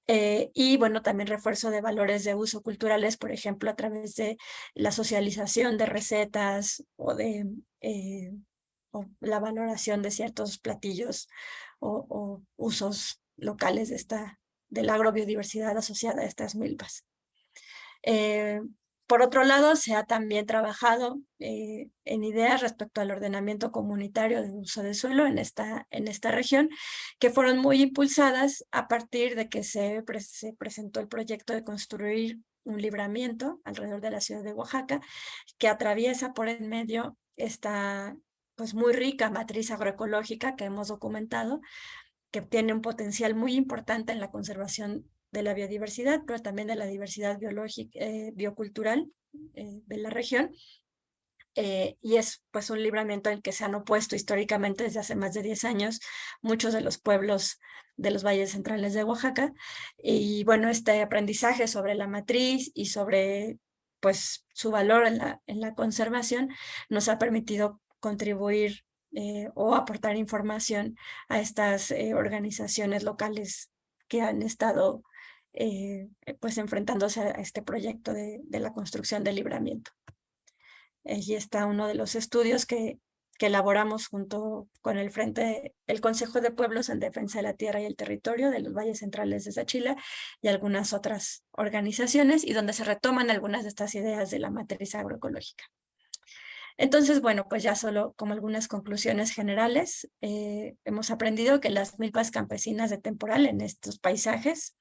Y bueno, también refuerzo de valores de uso culturales, por ejemplo, a través de la socialización de recetas o o la valoración de ciertos platillos o usos locales de la agrobiodiversidad asociada a estas milpas. Por otro lado, se ha también trabajado en ideas respecto al ordenamiento comunitario de uso de suelo en esta región, que fueron muy impulsadas a partir de que se presentó el proyecto de construir un libramiento alrededor de la ciudad de Oaxaca, que atraviesa por en medio esta pues muy rica matriz agroecológica que hemos documentado, que tiene un potencial muy importante en la conservación de la biodiversidad, pero también de la diversidad biológica, biocultural de la región. Y es pues un libramiento al que se han opuesto históricamente desde hace más de 10 años muchos de los pueblos de los valles centrales de Oaxaca. Y bueno, este aprendizaje sobre la matriz y sobre pues su valor en la conservación nos ha permitido contribuir o aportar información a estas organizaciones locales que han estado pues enfrentándose a este proyecto de la construcción del libramiento. Allí está uno de los estudios que elaboramos junto con el Consejo de Pueblos en Defensa de la Tierra y el Territorio de los Valles Centrales de Sachila y algunas otras organizaciones, y donde se retoman algunas de estas ideas de la matriz agroecológica. Entonces, bueno, pues ya solo como algunas conclusiones generales, hemos aprendido que las milpas campesinas de temporal en estos paisajes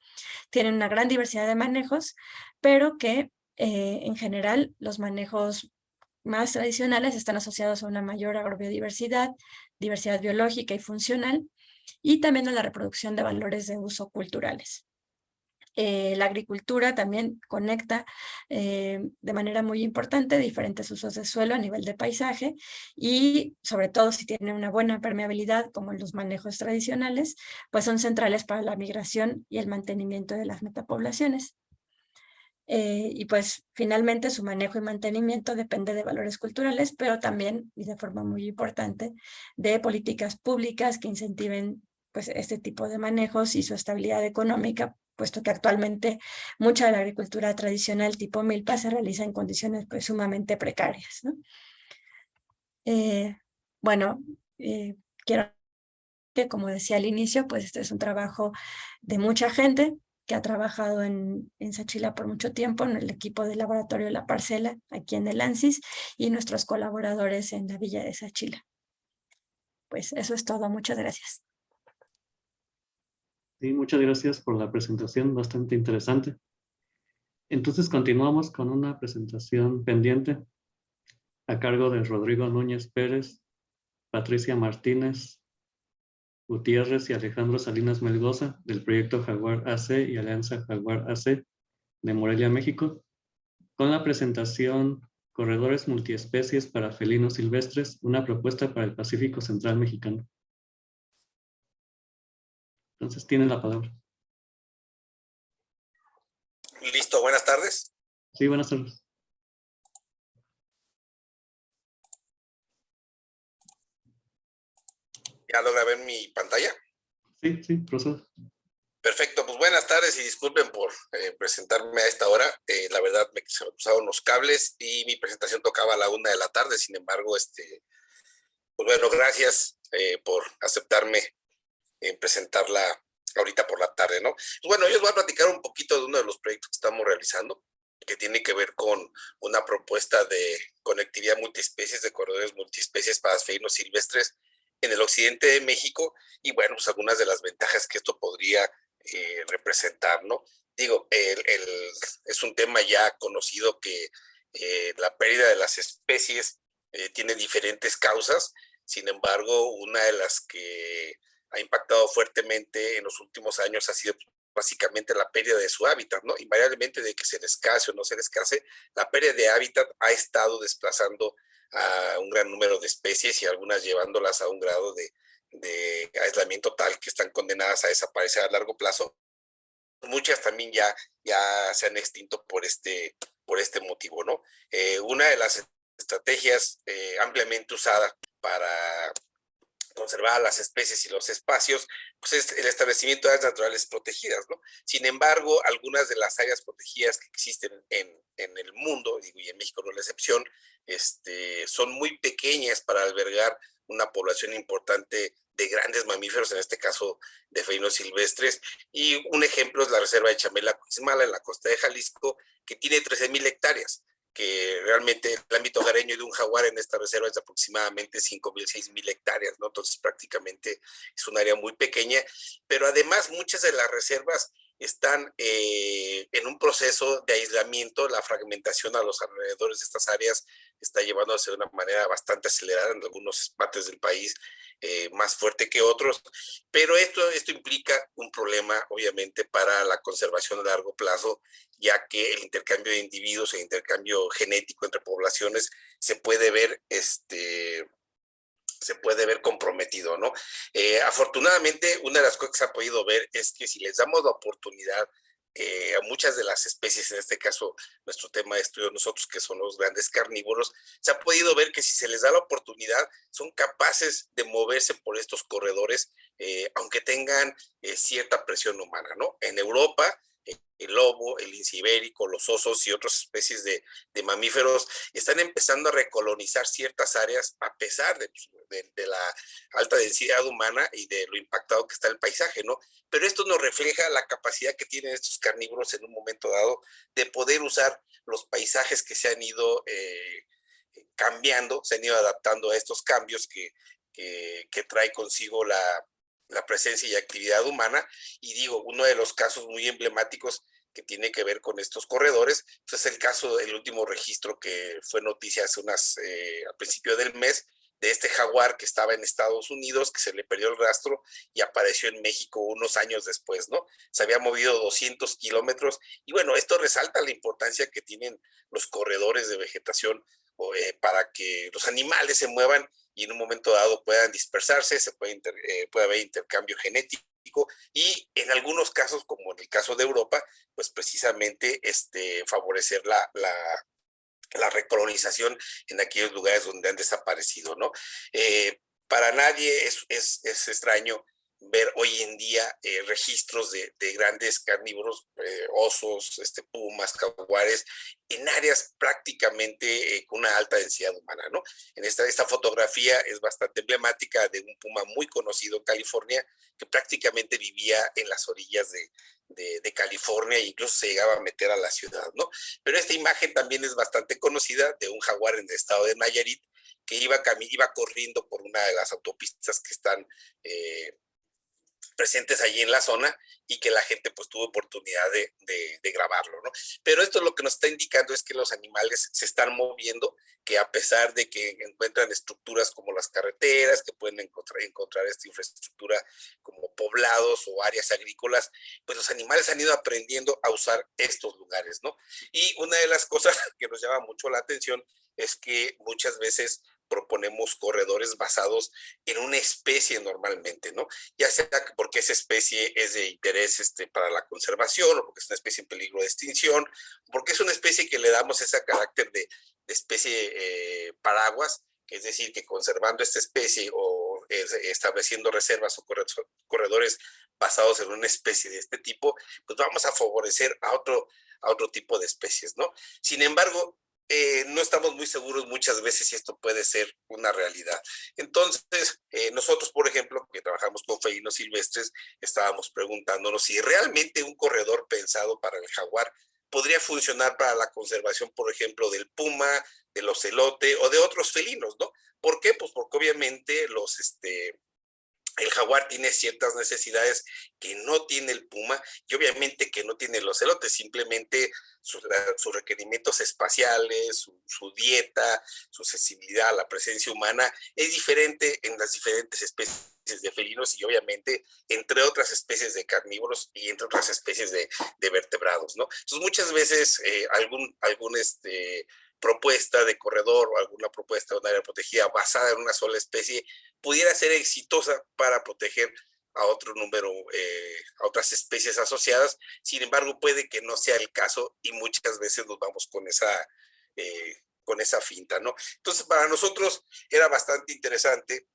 tienen una gran diversidad de manejos, pero que en general los manejos más tradicionales están asociados a una mayor agrobiodiversidad, diversidad biológica y funcional, y también a la reproducción de valores de uso culturales. La agricultura también conecta de manera muy importante diferentes usos de suelo a nivel de paisaje y sobre todo si tiene una buena permeabilidad como en los manejos tradicionales, pues son centrales para la migración y el mantenimiento de las metapoblaciones. Y pues finalmente su manejo y mantenimiento depende de valores culturales, pero también y de forma muy importante de políticas públicas que incentiven pues este tipo de manejos y su estabilidad económica, puesto que actualmente mucha de la agricultura tradicional tipo milpa se realiza en condiciones pues sumamente precarias, ¿no? Bueno, quiero que, como decía al inicio, pues este es un trabajo de mucha gente que ha trabajado en Sachila por mucho tiempo, en el equipo del laboratorio La Parcela, aquí en el ANSYS, y nuestros colaboradores en la Villa de Sachila. Pues eso es todo, muchas gracias. Sí, muchas gracias por la presentación, bastante interesante. Entonces continuamos con una presentación pendiente a cargo de Rodrigo Núñez Pérez, Patricia Martínez Gutiérrez y Alejandro Salinas Melgoza del proyecto Jaguar AC y Alianza Jaguar AC de Morelia, México, con la presentación Corredores Multiespecies para Felinos Silvestres, una propuesta para el Pacífico Central Mexicano. Entonces tienen la palabra. Listo, buenas tardes. Sí, buenas tardes. ¿Ya logra ver mi pantalla? Sí, procede. Perfecto, pues buenas tardes y disculpen por presentarme a esta hora. La verdad se me cruzaron los cables y mi presentación tocaba a la 1 de la tarde. Sin embargo, pues bueno, gracias por aceptarme presentarla ahorita por la tarde, ¿no? Pues bueno, yo les voy a platicar un poquito de uno de los proyectos que estamos realizando, que tiene que ver con una propuesta de conectividad multiespecies, de corredores multiespecies para felinos silvestres en el occidente de México, y bueno, pues algunas de las ventajas que esto podría representar, ¿no? Digo, es un tema ya conocido que la pérdida de las especies tiene diferentes causas. Sin embargo, una de las que ha impactado fuertemente en los últimos años ha sido básicamente la pérdida de su hábitat, ¿no? Invariablemente de que se les case o no se les case, la pérdida de hábitat ha estado desplazando a un gran número de especies y algunas llevándolas a un grado de aislamiento tal que están condenadas a desaparecer a largo plazo. Muchas también ya se han extinto por este motivo, ¿no? Una de las estrategias ampliamente usada para conservar las especies y los espacios, pues es el establecimiento de áreas naturales protegidas, ¿no? Sin embargo, algunas de las áreas protegidas que existen en el mundo, digo, y en México no es la excepción, son muy pequeñas para albergar una población importante de grandes mamíferos, en este caso de felinos silvestres, y un ejemplo es la reserva de Chamela-Cuitzmala en la costa de Jalisco, que tiene 13,000 hectáreas, que realmente el ámbito hogareño de un jaguar en esta reserva es de aproximadamente 5,000, 6,000 hectáreas, ¿no? Entonces prácticamente es un área muy pequeña, pero además muchas de las reservas están en un proceso de aislamiento. La fragmentación a los alrededores de estas áreas está llevándose de una manera bastante acelerada en algunas partes del país, más fuerte que otros, pero esto implica un problema obviamente para la conservación a largo plazo, ya que el intercambio de individuos, el intercambio genético entre poblaciones se puede ver comprometido, ¿no? Afortunadamente, una de las cosas que se ha podido ver es que si les damos la oportunidad a muchas de las especies, en este caso nuestro tema de estudio nosotros, que son los grandes carnívoros, se ha podido ver que si se les da la oportunidad, son capaces de moverse por estos corredores, aunque tengan cierta presión humana, ¿no? En Europa, el lobo, el lince ibérico, los osos y otras especies de mamíferos están empezando a recolonizar ciertas áreas a pesar de la alta densidad humana y de lo impactado que está el paisaje, ¿no? Pero esto nos refleja la capacidad que tienen estos carnívoros en un momento dado de poder usar los paisajes que se han ido cambiando, se han ido adaptando a estos cambios que trae consigo la presencia y actividad humana. Y digo, uno de los casos muy emblemáticos que tiene que ver con estos corredores, pues es el caso del último registro que fue noticia hace al principio del mes, de este jaguar que estaba en Estados Unidos, que se le perdió el rastro y apareció en México unos años después, ¿no? Se había movido 200 kilómetros y bueno, esto resalta la importancia que tienen los corredores de vegetación para que los animales se muevan y en un momento dado puedan dispersarse, puede haber intercambio genético y en algunos casos, como en el caso de Europa, pues precisamente favorecer la recolonización en aquellos lugares donde han desaparecido, ¿no? Para nadie es extraño ver hoy en día registros de grandes carnívoros, osos, pumas, jaguares, en áreas prácticamente con una alta densidad humana, ¿no? En esta fotografía es bastante emblemática de un puma muy conocido en California, que prácticamente vivía en las orillas de California e incluso se llegaba a meter a la ciudad, ¿no? Pero esta imagen también es bastante conocida de un jaguar en el estado de Nayarit, que iba corriendo por una de las autopistas que están presentes allí en la zona y que la gente pues tuvo oportunidad de grabarlo, ¿no? Pero esto lo que nos está indicando es que los animales se están moviendo, que a pesar de que encuentran estructuras como las carreteras, que pueden encontrar esta infraestructura como poblados o áreas agrícolas, pues los animales han ido aprendiendo a usar estos lugares, ¿no? Y una de las cosas que nos llama mucho la atención es que muchas veces proponemos corredores basados en una especie normalmente, ¿no? Ya sea porque esa especie es de interés para la conservación, o porque es una especie en peligro de extinción, porque es una especie que le damos ese carácter de especie paraguas, es decir, que conservando esta especie o estableciendo reservas o corredores basados en una especie de este tipo, pues vamos a favorecer a otro tipo de especies, ¿no? Sin embargo, no estamos muy seguros muchas veces si esto puede ser una realidad. Entonces, nosotros, por ejemplo, que trabajamos con felinos silvestres, estábamos preguntándonos si realmente un corredor pensado para el jaguar podría funcionar para la conservación, por ejemplo, del puma, del ocelote o de otros felinos, ¿no? ¿Por qué? Pues porque obviamente el jaguar tiene ciertas necesidades que no tiene el puma y obviamente que no tiene el ocelote, simplemente sus requerimientos espaciales, su dieta, su sensibilidad a la presencia humana es diferente en las diferentes especies de felinos y obviamente entre otras especies de carnívoros y entre otras especies de vertebrados, ¿no? Entonces muchas veces algún propuesta de corredor o alguna propuesta de un área protegida basada en una sola especie pudiera ser exitosa para proteger a otro número, a otras especies asociadas. Sin embargo, puede que no sea el caso y muchas veces nos vamos con esa finta, ¿no? Entonces, para nosotros era bastante interesante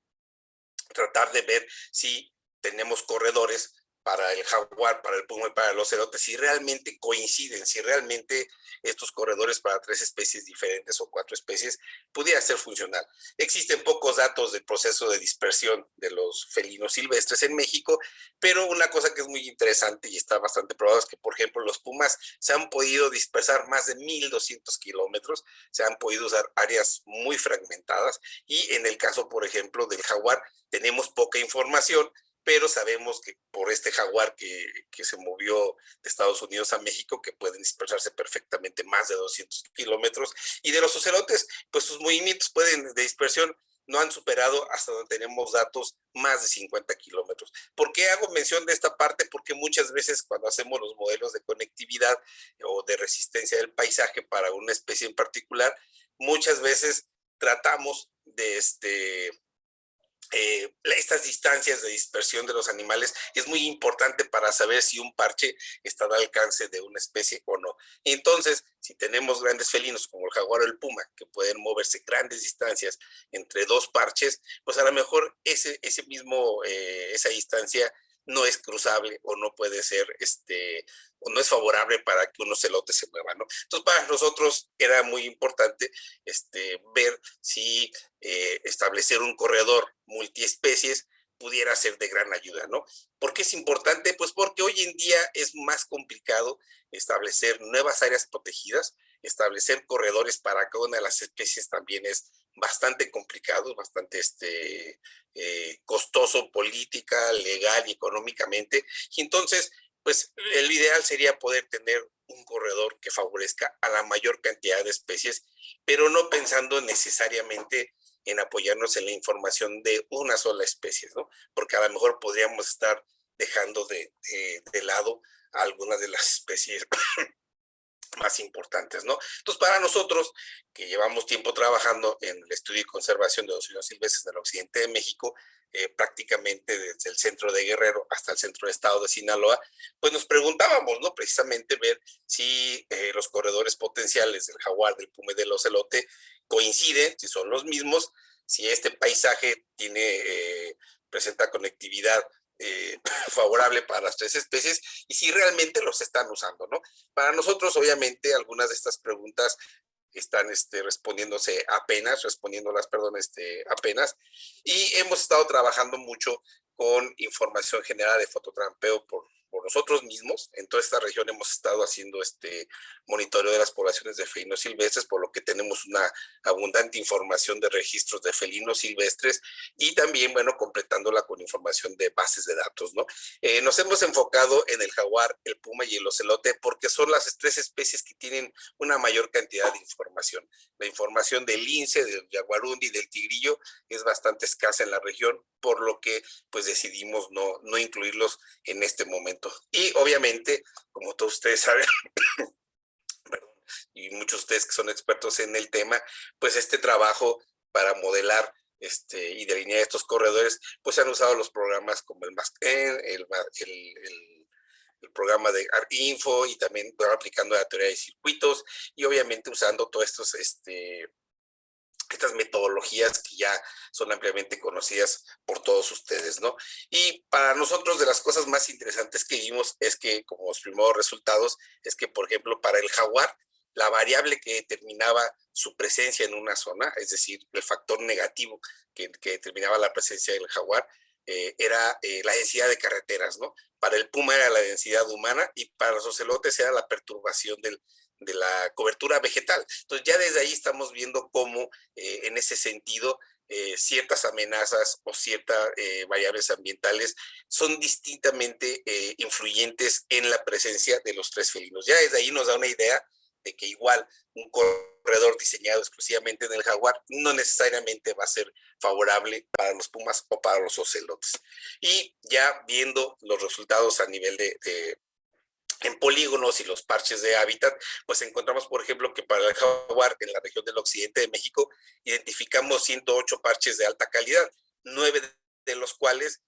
tratar de ver si tenemos corredores para el jaguar, para el puma y para el ocelote, si realmente coinciden, si realmente estos corredores para 3 especies diferentes o 4 especies pudiera ser funcional. Existen pocos datos del proceso de dispersión de los felinos silvestres en México, pero una cosa que es muy interesante y está bastante probado es que, por ejemplo, los pumas se han podido dispersar más de 1,200 kilómetros, se han podido usar áreas muy fragmentadas y en el caso, por ejemplo, del jaguar tenemos poca información, pero sabemos que por este jaguar que se movió de Estados Unidos a México, que pueden dispersarse perfectamente más de 200 kilómetros, y de los ocelotes, pues sus movimientos de dispersión no han superado hasta donde tenemos datos más de 50 kilómetros. ¿Por qué hago mención de esta parte? Porque muchas veces cuando hacemos los modelos de conectividad o de resistencia del paisaje para una especie en particular, muchas veces tratamos de estas distancias de dispersión de los animales es muy importante para saber si un parche está al alcance de una especie o no. Entonces, si tenemos grandes felinos como el jaguar o el puma que pueden moverse grandes distancias entre 2 parches, pues a lo mejor esa distancia no es cruzable o no puede ser, o no es favorable para que un ocelote se mueva, ¿no? Entonces, para nosotros era muy importante ver si establecer un corredor multiespecies pudiera ser de gran ayuda, ¿no? ¿Por qué es importante? Pues porque hoy en día es más complicado establecer nuevas áreas protegidas, establecer corredores para cada una de las especies también es bastante complicado, bastante costoso política, legal y económicamente. Y entonces, pues el ideal sería poder tener un corredor que favorezca a la mayor cantidad de especies, pero no pensando necesariamente en apoyarnos en la información de una sola especie, ¿no? Porque a lo mejor podríamos estar dejando de lado a algunas de las especies más importantes, ¿no? Entonces, para nosotros, que llevamos tiempo trabajando en el estudio y conservación de los felinos silvestres en el occidente de México, prácticamente desde el centro de Guerrero hasta el centro del estado de Sinaloa, pues nos preguntábamos, ¿no? Precisamente ver si los corredores potenciales del jaguar, del puma y del ocelote coinciden, si son los mismos, si este paisaje presenta conectividad favorable para las tres especies y si realmente los están usando, ¿no? Para nosotros, obviamente, algunas de estas preguntas están respondiéndolas apenas, y hemos estado trabajando mucho con información generada de fototrampeo por nosotros mismos. En toda esta región hemos estado haciendo monitoreo de las poblaciones de felinos silvestres, por lo que tenemos una abundante información de registros de felinos silvestres y también, bueno, completándola con información de bases de datos, ¿no? Nos hemos enfocado en el jaguar, el puma y el ocelote porque son las tres especies que tienen una mayor cantidad de información. La información del lince, del jaguarundi y del tigrillo es bastante escasa en la región, por lo que pues decidimos no incluirlos en este momento. Y obviamente, como todos ustedes saben, y muchos de ustedes que son expertos en el tema, pues este trabajo para modelar y delinear estos corredores, pues se han usado los programas como el MASCEN, el programa de ArcInfo, y también aplicando la teoría de circuitos, y obviamente usando todos estos estas metodologías que ya son ampliamente conocidas por todos ustedes, ¿no? Y para nosotros, de las cosas más interesantes que vimos es que, como los primeros resultados, es que, por ejemplo, para el jaguar, la variable que determinaba su presencia en una zona, es decir, el factor negativo que determinaba la presencia del jaguar, era la densidad de carreteras, ¿no? Para el puma era la densidad humana y para los ocelotes era la perturbación de la cobertura vegetal. Entonces ya desde ahí estamos viendo cómo en ese sentido ciertas amenazas o ciertas variables ambientales son distintamente influyentes en la presencia de los tres felinos. Ya desde ahí nos da una idea de que igual un corredor diseñado exclusivamente en el jaguar no necesariamente va a ser favorable para los pumas o para los ocelotes. Y ya viendo los resultados a nivel en polígonos y los parches de hábitat, pues encontramos, por ejemplo, que para el jaguar en la región del occidente de México identificamos 108 parches de alta calidad, 9 de los cuales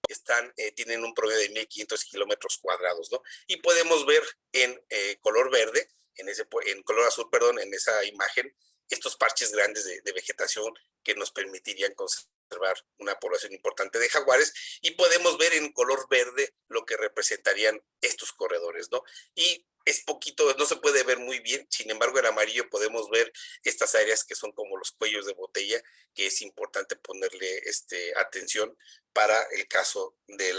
tienen un promedio de 1.500 kilómetros cuadrados, ¿no? Y podemos ver en color verde, en color azul, perdón, en esa imagen, estos parches grandes de vegetación que nos permitirían conservar una población importante de jaguares, y podemos ver en color verde lo que representarían estos corredores, ¿no? Y es poquito, no se puede ver muy bien, sin embargo en amarillo podemos ver estas áreas que son como los cuellos de botella, que es importante ponerle atención para el caso de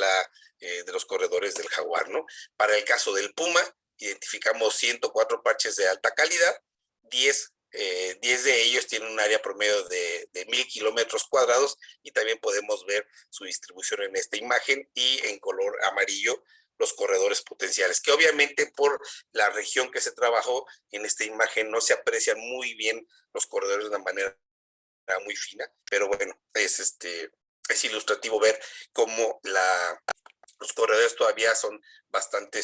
los corredores del jaguar, ¿no? Para el caso del puma, identificamos 104 parches de alta calidad, 10 de ellos tienen un área promedio de 1.000 kilómetros cuadrados, y también podemos ver su distribución en esta imagen, y en color amarillo los corredores potenciales, que obviamente por la región que se trabajó en esta imagen no se aprecian muy bien los corredores de una manera muy fina, pero bueno, es ilustrativo ver cómo los corredores todavía son bastante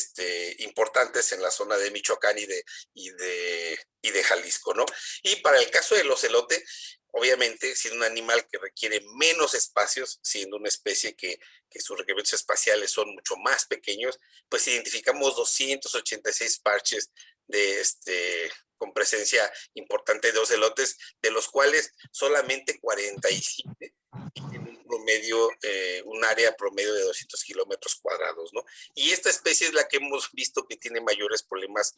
importantes en la zona de Michoacán y de Jalisco, ¿no? Y para el caso del ocelote, obviamente, siendo un animal que requiere menos espacios, siendo una especie que sus requerimientos espaciales son mucho más pequeños, pues identificamos 286 parches con presencia importante de ocelotes, de los cuales solamente 47 tienen un área promedio de 200 kilómetros cuadrados, ¿no? Y esta especie es la que hemos visto que tiene mayores problemas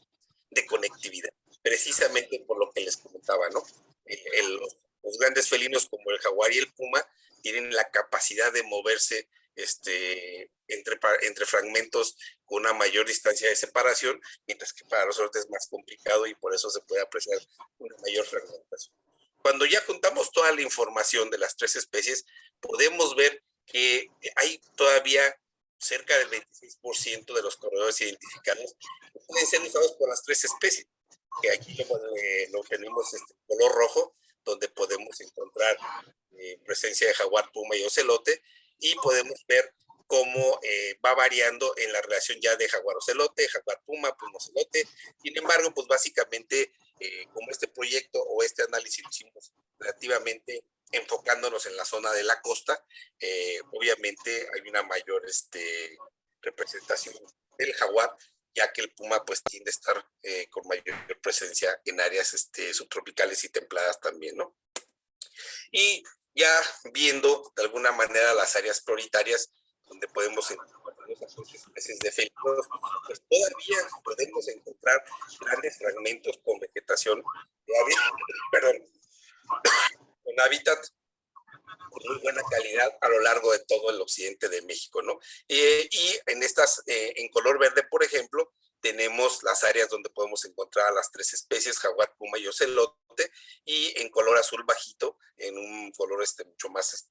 de conectividad, precisamente por lo que les comentaba, ¿no? Los grandes felinos como el jaguar y el puma tienen la capacidad de moverse entre fragmentos con una mayor distancia de separación, mientras que para los otros es más complicado, y por eso se puede apreciar una mayor fragmentación. Cuando ya juntamos toda la información de las tres especies, podemos ver que hay todavía cerca del 26% de los corredores identificados que pueden ser usados por las tres especies, que aquí lo tenemos color rojo, donde podemos encontrar presencia de jaguar, puma y ocelote, y podemos ver cómo va variando en la relación ya de jaguar-ocelote, jaguar-puma, puma-ocelote. Sin embargo, pues básicamente, como este proyecto o este análisis lo hicimos relativamente enfocándonos en la zona de la costa, obviamente hay una mayor representación del jaguar, ya que el puma pues tiende a estar con mayor presencia en áreas subtropicales y templadas también, ¿no? Y ya viendo de alguna manera las áreas prioritarias donde podemos encontrar 2 a 3 especies de felinos, pues todavía podemos encontrar grandes fragmentos con vegetación de con hábitat con muy buena calidad a lo largo de todo el occidente de México, ¿no? Y en estas, en color verde, por ejemplo, tenemos las áreas donde podemos encontrar a las 3 especies, jaguar, puma y ocelote, y en color azul bajito, en un color mucho más,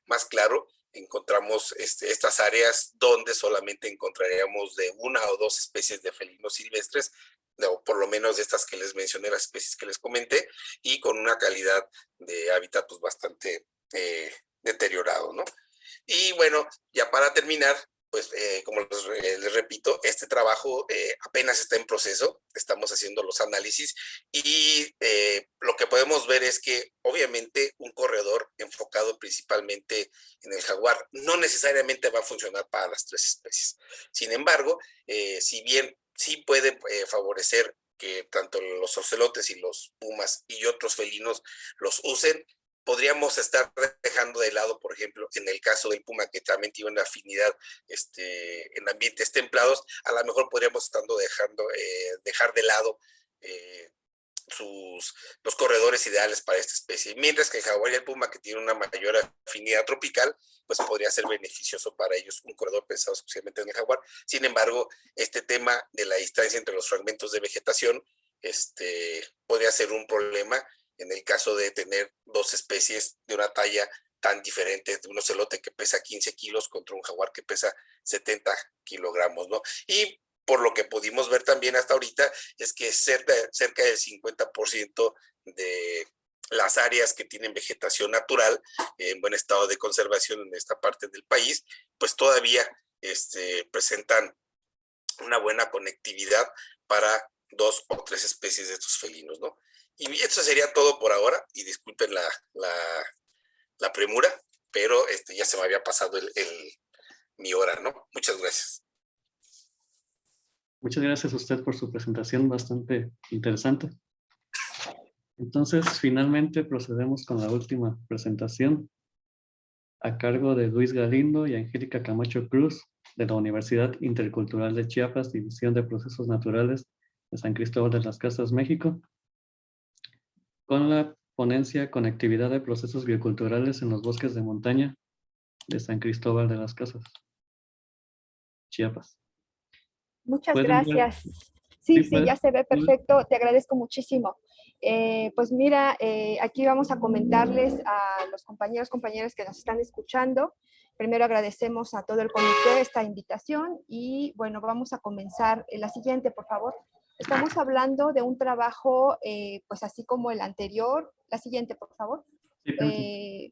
más claro, encontramos estas áreas donde solamente encontraríamos de 1 o 2 especies de felinos silvestres, o por lo menos de estas que les mencioné, las especies que les comenté, y con una calidad de hábitat pues bastante deteriorado, ¿no? Y bueno, ya para terminar, pues como les repito, este trabajo apenas está en proceso, estamos haciendo los análisis y lo que podemos ver es que obviamente un corredor enfocado principalmente en el jaguar no necesariamente va a funcionar para las 3 especies. Sin embargo, si bien sí puede favorecer que tanto los ocelotes y los pumas y otros felinos los usen, podríamos estar dejando de lado, por ejemplo, en el caso del puma, que también tiene una afinidad en ambientes templados, a lo mejor podríamos estar dejar de lado los corredores ideales para esta especie, mientras que el jaguar y el puma, que tienen una mayor afinidad tropical, pues podría ser beneficioso para ellos un corredor pensado exclusivamente en el jaguar. Sin embargo, este tema de la distancia entre los fragmentos de vegetación podría ser un problema en el caso de tener 2 especies de una talla tan diferente, de un ocelote que pesa 15 kilos contra un jaguar que pesa 70 kilogramos, ¿no? Y por lo que pudimos ver también hasta ahorita, es que cerca del 50% de las áreas que tienen vegetación natural en buen estado de conservación en esta parte del país, pues todavía presentan una buena conectividad para 2 o 3 especies de estos felinos, ¿no? Y eso sería todo por ahora, y disculpen la premura, pero ya se me había pasado mi hora, ¿no? Muchas gracias. Muchas gracias a usted por su presentación, bastante interesante. Entonces, finalmente procedemos con la última presentación a cargo de Luis Galindo y Angélica Camacho Cruz de la Universidad Intercultural de Chiapas, División de Procesos Naturales de San Cristóbal de las Casas, México, con la ponencia Conectividad de Procesos Bioculturales en los Bosques de Montaña de San Cristóbal de las Casas, Chiapas. Muchas gracias. Sí, ya se ve perfecto. Te agradezco muchísimo. Pues mira, aquí vamos a comentarles a los compañeras que nos están escuchando. Primero agradecemos a todo el comité esta invitación y bueno, vamos a comenzar. La siguiente, por favor. Estamos hablando de un trabajo, pues así como el anterior. La siguiente, por favor.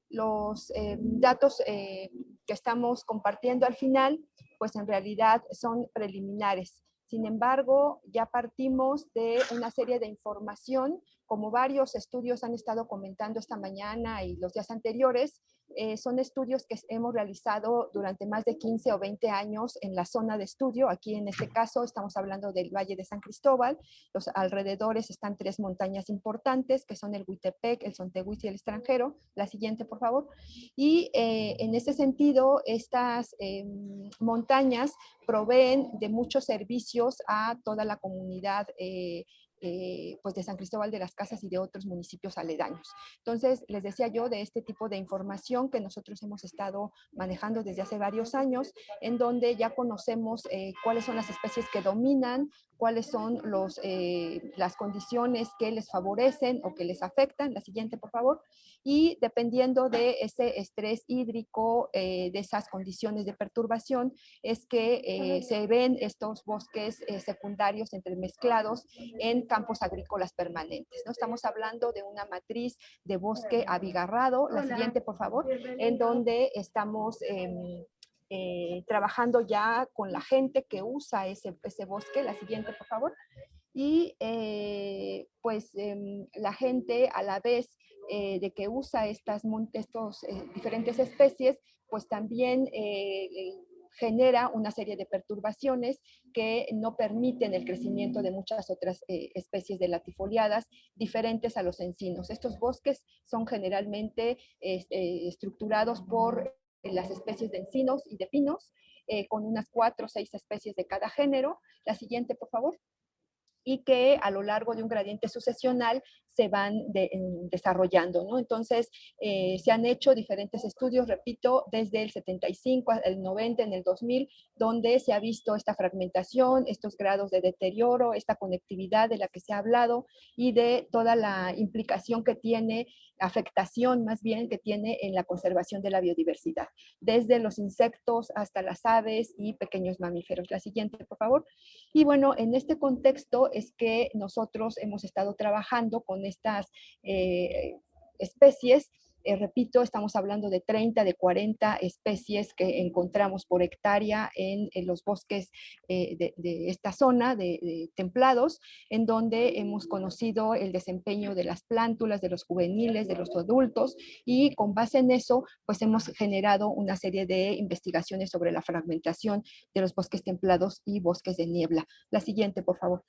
Los datos que estamos compartiendo al final, pues en realidad son preliminares. Sin embargo, ya partimos de una serie de información, como varios estudios han estado comentando esta mañana y los días anteriores, son estudios que hemos realizado durante más de 15 o 20 años en la zona de estudio. Aquí en este caso estamos hablando del Valle de San Cristóbal. Los alrededores están 3 montañas importantes, que son el Huitepec, el Sontehuis y el Extranjero. La siguiente, por favor. Y en ese sentido, estas montañas proveen de muchos servicios a toda la comunidad pues de San Cristóbal de las Casas y de otros municipios aledaños. Entonces, les decía yo de este tipo de información que nosotros hemos estado manejando desde hace varios años, en donde ya conocemos cuáles son las especies que dominan, cuáles son las condiciones que les favorecen o que les afectan. La siguiente, por favor. Y dependiendo de ese estrés hídrico, de esas condiciones de perturbación, es que se ven estos bosques secundarios entremezclados en campos agrícolas permanentes, ¿no? Estamos hablando de una matriz de bosque abigarrado. La siguiente, por favor, en donde estamos trabajando ya con la gente que usa ese bosque. La siguiente, por favor. Y pues la gente a la vez de que usa estos diferentes especies, pues también genera una serie de perturbaciones que no permiten el crecimiento de muchas otras especies de latifoliadas diferentes a los encinos. Estos bosques son generalmente estructurados por las especies de encinos y de pinos, con unas 4 o 6 especies de cada género. La siguiente, por favor. Y que a lo largo de un gradiente sucesional se van desarrollando, ¿no? Entonces, se han hecho diferentes estudios, repito, desde el 75 al 90, en el 2000, donde se ha visto esta fragmentación, estos grados de deterioro, esta conectividad de la que se ha hablado y de toda la implicación que tiene, afectación más bien, que tiene en la conservación de la biodiversidad, desde los insectos hasta las aves y pequeños mamíferos. La siguiente, por favor. Y bueno, en este contexto es que nosotros hemos estado trabajando con estas especies. Repito, estamos hablando de 30, de 40 especies que encontramos por hectárea en los bosques de esta zona de templados, en donde hemos conocido el desempeño de las plántulas, de los juveniles, de los adultos, y con base en eso, pues hemos generado una serie de investigaciones sobre la fragmentación de los bosques templados y bosques de niebla. La siguiente, por favor.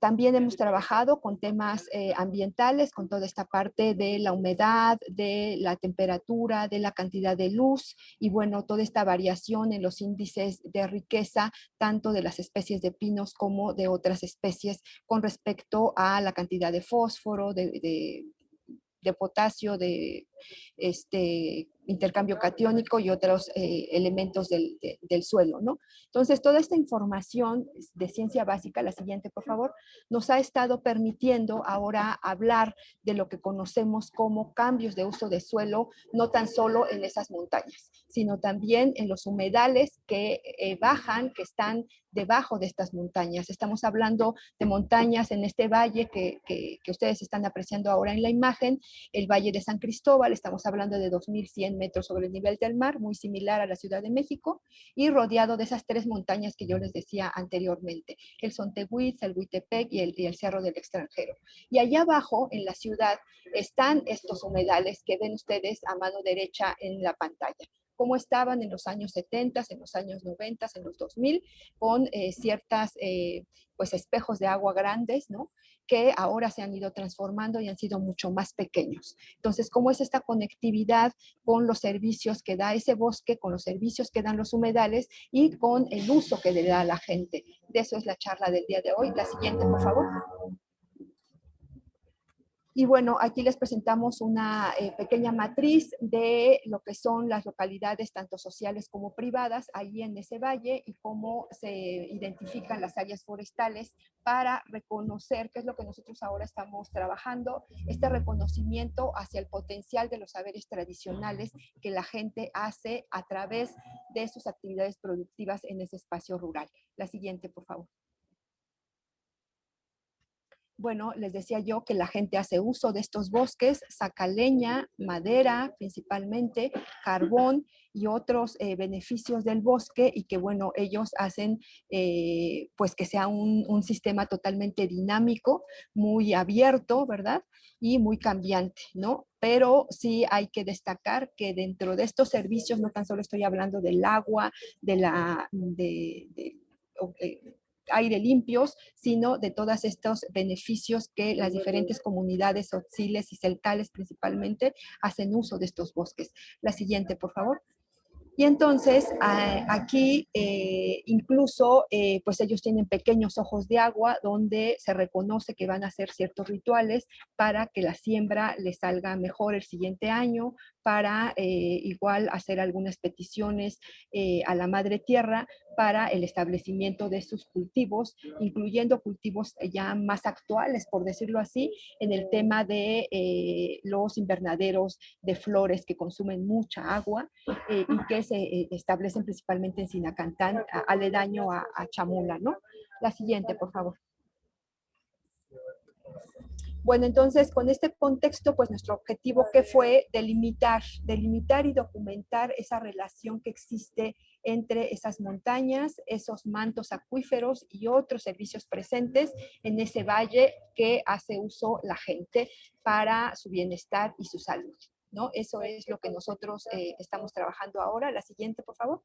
También hemos trabajado con temas ambientales, con toda esta parte de la humedad, de la temperatura, de la cantidad de luz y bueno, toda esta variación en los índices de riqueza, tanto de las especies de pinos como de otras especies con respecto a la cantidad de fósforo, de potasio, de intercambio catiónico y otros elementos del suelo, ¿no? Entonces, toda esta información de ciencia básica, la siguiente, por favor, nos ha estado permitiendo ahora hablar de lo que conocemos como cambios de uso de suelo, no tan solo en esas montañas, sino también en los humedales que bajan, que están debajo de estas montañas. Estamos hablando de montañas en este valle que ustedes están apreciando ahora en la imagen, el Valle de San Cristóbal. Estamos hablando de 2.100 metros sobre el nivel del mar, muy similar a la Ciudad de México, y rodeado de esas 3 montañas que yo les decía anteriormente, el Sontehuitz, el Huitepec y el Cerro del Extranjero. Y allá abajo, en la ciudad, están estos humedales que ven ustedes a mano derecha en la pantalla, como estaban en los años 70, en los años 90, en los 2000, con ciertas pues espejos de agua grandes, ¿no? Que ahora se han ido transformando y han sido mucho más pequeños. Entonces, ¿cómo es esta conectividad con los servicios que da ese bosque, con los servicios que dan los humedales y con el uso que le da a la gente? De eso es la charla del día de hoy. La siguiente, por favor. Y bueno, aquí les presentamos una pequeña matriz de lo que son las localidades, tanto sociales como privadas, ahí en ese valle, y cómo se identifican las áreas forestales para reconocer, qué es lo que nosotros ahora estamos trabajando, este reconocimiento hacia el potencial de los saberes tradicionales que la gente hace a través de sus actividades productivas en ese espacio rural. La siguiente, por favor. Bueno, les decía yo que la gente hace uso de estos bosques, saca leña, madera principalmente, carbón y otros beneficios del bosque, y que bueno, ellos hacen pues que sea un sistema totalmente dinámico, muy abierto, ¿verdad? Y muy cambiante, ¿no? Pero sí hay que destacar que dentro de estos servicios, no tan solo estoy hablando del agua, aire limpios, sino de todos estos beneficios que las diferentes comunidades otziles y celtales principalmente hacen uso de estos bosques. La siguiente, por favor. Y entonces aquí incluso pues ellos tienen pequeños ojos de agua donde se reconoce que van a hacer ciertos rituales para que la siembra les salga mejor el siguiente año, para igual hacer algunas peticiones a la Madre Tierra para el establecimiento de sus cultivos, incluyendo cultivos ya más actuales, por decirlo así, en el tema de los invernaderos de flores que consumen mucha agua y que se establecen principalmente en Sinacantán, aledaño a Chamula, ¿no? La siguiente, por favor. Bueno, entonces, con este contexto, pues nuestro objetivo que fue delimitar y documentar esa relación que existe entre esas montañas, esos mantos acuíferos y otros servicios presentes en ese valle que hace uso la gente para su bienestar y su salud, ¿no? Eso es lo que nosotros estamos trabajando ahora. La siguiente, por favor.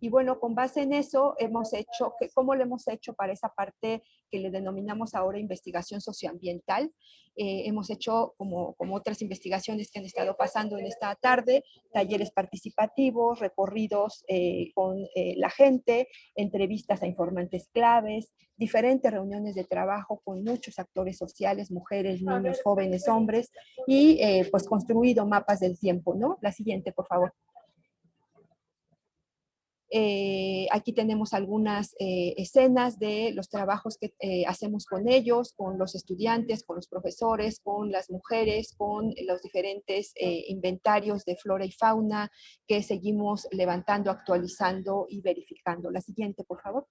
Y bueno, con base en eso hemos hecho, ¿cómo lo hemos hecho para esa parte que le denominamos ahora investigación socioambiental? Hemos hecho, como otras investigaciones que han estado pasando en esta tarde, talleres participativos, recorridos con la gente, entrevistas a informantes claves, diferentes reuniones de trabajo con muchos actores sociales, mujeres, niños, jóvenes, hombres, y pues construido mapas del tiempo, ¿no? La siguiente, por favor. Aquí tenemos algunas escenas de los trabajos que hacemos con ellos, con los estudiantes, con los profesores, con las mujeres, con los diferentes inventarios de flora y fauna que seguimos levantando, actualizando y verificando. La siguiente, por favor.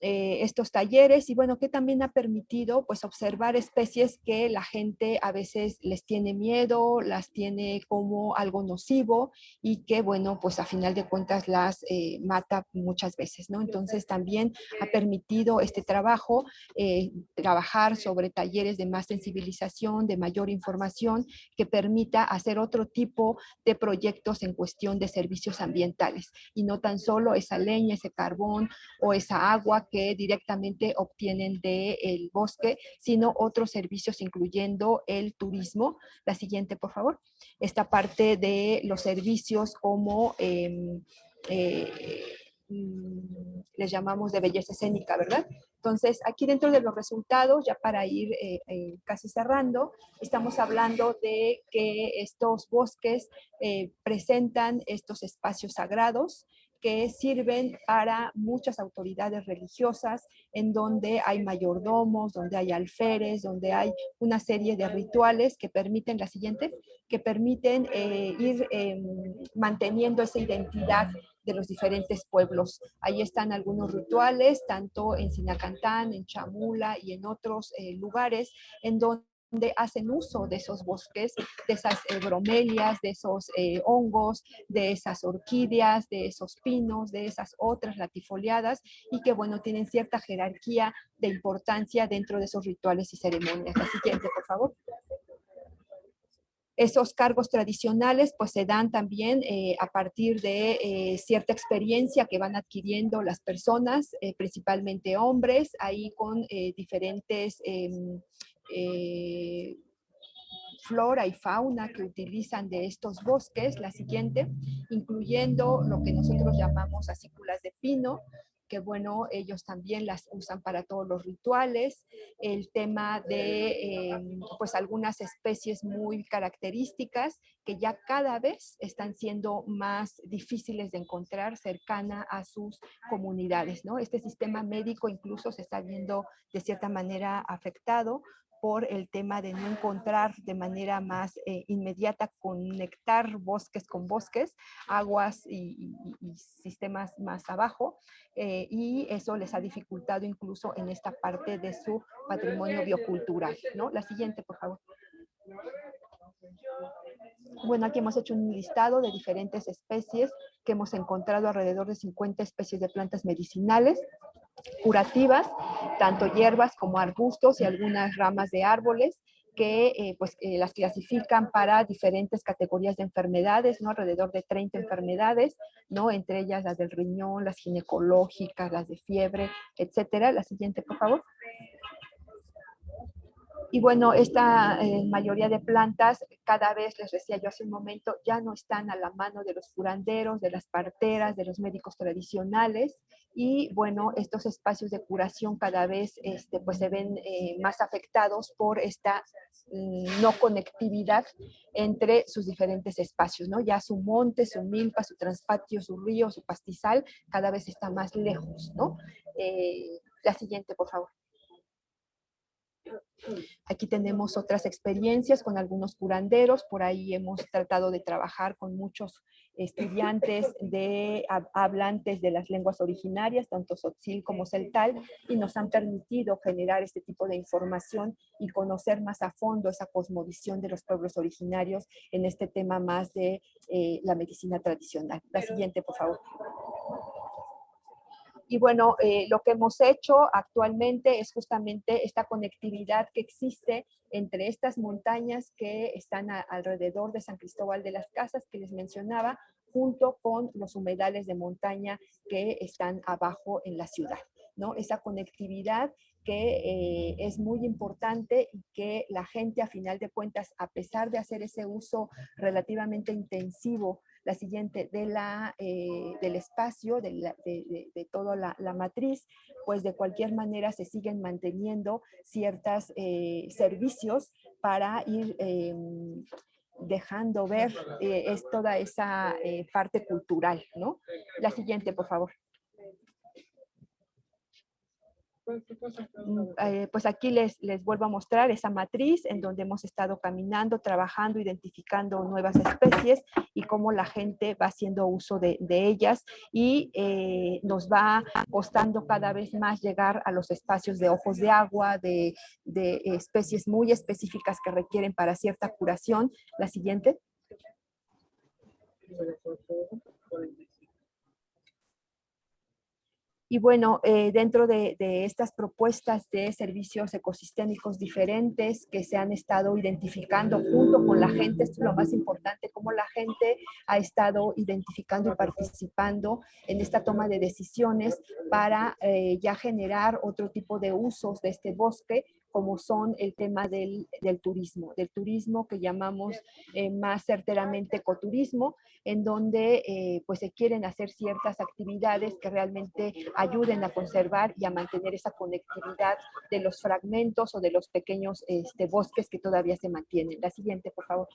Estos talleres y bueno, que también ha permitido pues observar especies que la gente a veces les tiene miedo, las tiene como algo nocivo y que bueno, pues a final de cuentas las mata muchas veces, ¿no? Entonces también ha permitido este trabajo, trabajar sobre talleres de más sensibilización, de mayor información, que permita hacer otro tipo de proyectos en cuestión de servicios ambientales y no tan solo esa leña, ese carbón o esa agua que directamente obtienen del bosque, sino otros servicios incluyendo el turismo. La siguiente, por favor. Esta parte de los servicios como les llamamos de belleza escénica, ¿verdad? Entonces, aquí dentro de los resultados, ya para ir casi cerrando, estamos hablando de que estos bosques presentan estos espacios sagrados que sirven para muchas autoridades religiosas, en donde hay mayordomos, donde hay alférez, donde hay una serie de rituales que permiten, la siguiente, que permiten ir manteniendo esa identidad de los diferentes pueblos. Ahí están algunos rituales, tanto en Sinacantán, en Chamula y en otros lugares, en donde hacen uso de esos bosques, de esas bromelias, de esos hongos, de esas orquídeas, de esos pinos, de esas otras latifoliadas y que, bueno, tienen cierta jerarquía de importancia dentro de esos rituales y ceremonias. La siguiente, por favor. Esos cargos tradicionales pues se dan también a partir de cierta experiencia que van adquiriendo las personas, principalmente hombres, ahí con diferentes flora y fauna que utilizan de estos bosques, la siguiente, incluyendo lo que nosotros llamamos acículas de pino, que bueno, ellos también las usan para todos los rituales, el tema de pues algunas especies muy características que ya cada vez están siendo más difíciles de encontrar cercana a sus comunidades, ¿no? Este sistema médico incluso se está viendo de cierta manera afectado por el tema de no encontrar de manera más inmediata conectar bosques con bosques, aguas y sistemas más abajo, y eso les ha dificultado incluso en esta parte de su patrimonio biocultural, ¿no? La siguiente, por favor. Bueno, aquí hemos hecho un listado de diferentes especies que hemos encontrado alrededor de 50 especies de plantas medicinales, curativas, tanto hierbas como arbustos y algunas ramas de árboles que las clasifican para diferentes categorías de enfermedades, ¿no? Alrededor de 30 enfermedades, ¿no? Entre ellas las del riñón, las ginecológicas, las de fiebre, etcétera. La siguiente, por favor. Y bueno, esta mayoría de plantas, cada vez, les decía yo hace un momento, ya no están a la mano de los curanderos, de las parteras, de los médicos tradicionales. Y bueno, estos espacios de curación cada vez pues se ven más afectados por esta no conectividad entre sus diferentes espacios, ¿no? Ya su monte, su milpa, su transpatio, su río, su pastizal, cada vez está más lejos, ¿no? La siguiente, por favor. Aquí tenemos otras experiencias con algunos curanderos, por ahí hemos tratado de trabajar con muchos estudiantes hablantes de las lenguas originarias, tanto tzotzil como celtal, y nos han permitido generar este tipo de información y conocer más a fondo esa cosmovisión de los pueblos originarios en este tema más de la medicina tradicional. La siguiente, por favor. Y bueno, lo que hemos hecho actualmente es justamente esta conectividad que existe entre estas montañas que están alrededor de San Cristóbal de las Casas, que les mencionaba, junto con los humedales de montaña que están abajo en la ciudad, ¿no? Esa conectividad que es muy importante y que la gente, a final de cuentas, a pesar de hacer ese uso relativamente intensivo, la siguiente, del espacio, de toda la matriz, pues de cualquier manera se siguen manteniendo ciertos servicios para ir dejando ver es toda esa parte cultural, ¿no? La siguiente, por favor. Pues aquí les vuelvo a mostrar esa matriz en donde hemos estado caminando, trabajando, identificando nuevas especies y cómo la gente va haciendo uso de ellas y nos va costando cada vez más llegar a los espacios de ojos de agua, de especies muy específicas que requieren para cierta curación. La siguiente. Y bueno, dentro de estas propuestas de servicios ecosistémicos diferentes que se han estado identificando junto con la gente, esto es lo más importante, cómo la gente ha estado identificando y participando en esta toma de decisiones para ya generar otro tipo de usos de este bosque, como son el tema del turismo que llamamos más certeramente ecoturismo, en donde pues se quieren hacer ciertas actividades que realmente ayuden a conservar y a mantener esa conectividad de los fragmentos o de los pequeños bosques que todavía se mantienen. La siguiente, por favor.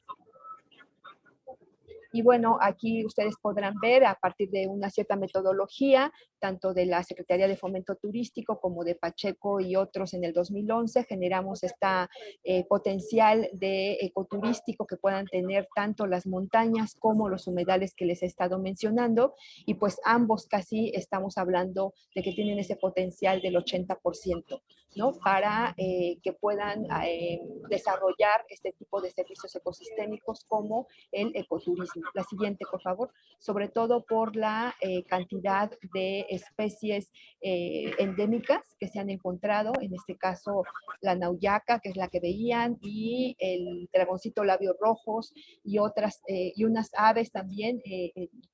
Y bueno, aquí ustedes podrán ver a partir de una cierta metodología, tanto de la Secretaría de Fomento Turístico como de Pacheco y otros en el 2011, generamos esta potencial de ecoturístico que puedan tener tanto las montañas como los humedales que les he estado mencionando, y pues ambos casi estamos hablando de que tienen ese potencial del 80%, ¿no? Para que puedan desarrollar este tipo de servicios ecosistémicos como el ecoturismo. La siguiente, por favor. Sobre todo por la cantidad de especies endémicas que se han encontrado, en este caso la nauyaca, que es la que veían, y el dragoncito labios rojos, y otras, y unas aves también,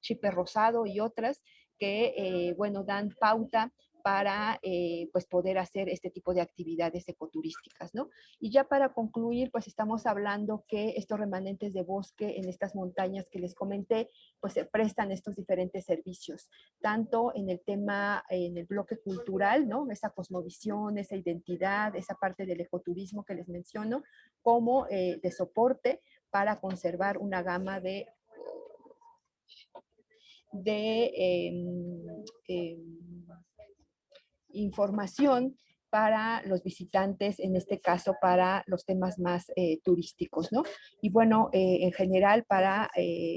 chipe rosado y otras, que, bueno, dan pauta para pues poder hacer este tipo de actividades ecoturísticas, ¿no? Y ya para concluir, pues estamos hablando que estos remanentes de bosque en estas montañas que les comenté, pues se prestan estos diferentes servicios, tanto en el tema, en el bloque cultural, ¿no? Esa cosmovisión, esa identidad, esa parte del ecoturismo que les menciono, como de soporte para conservar una gama de información para los visitantes, en este caso para los temas más turísticos, ¿no? Y bueno, en general para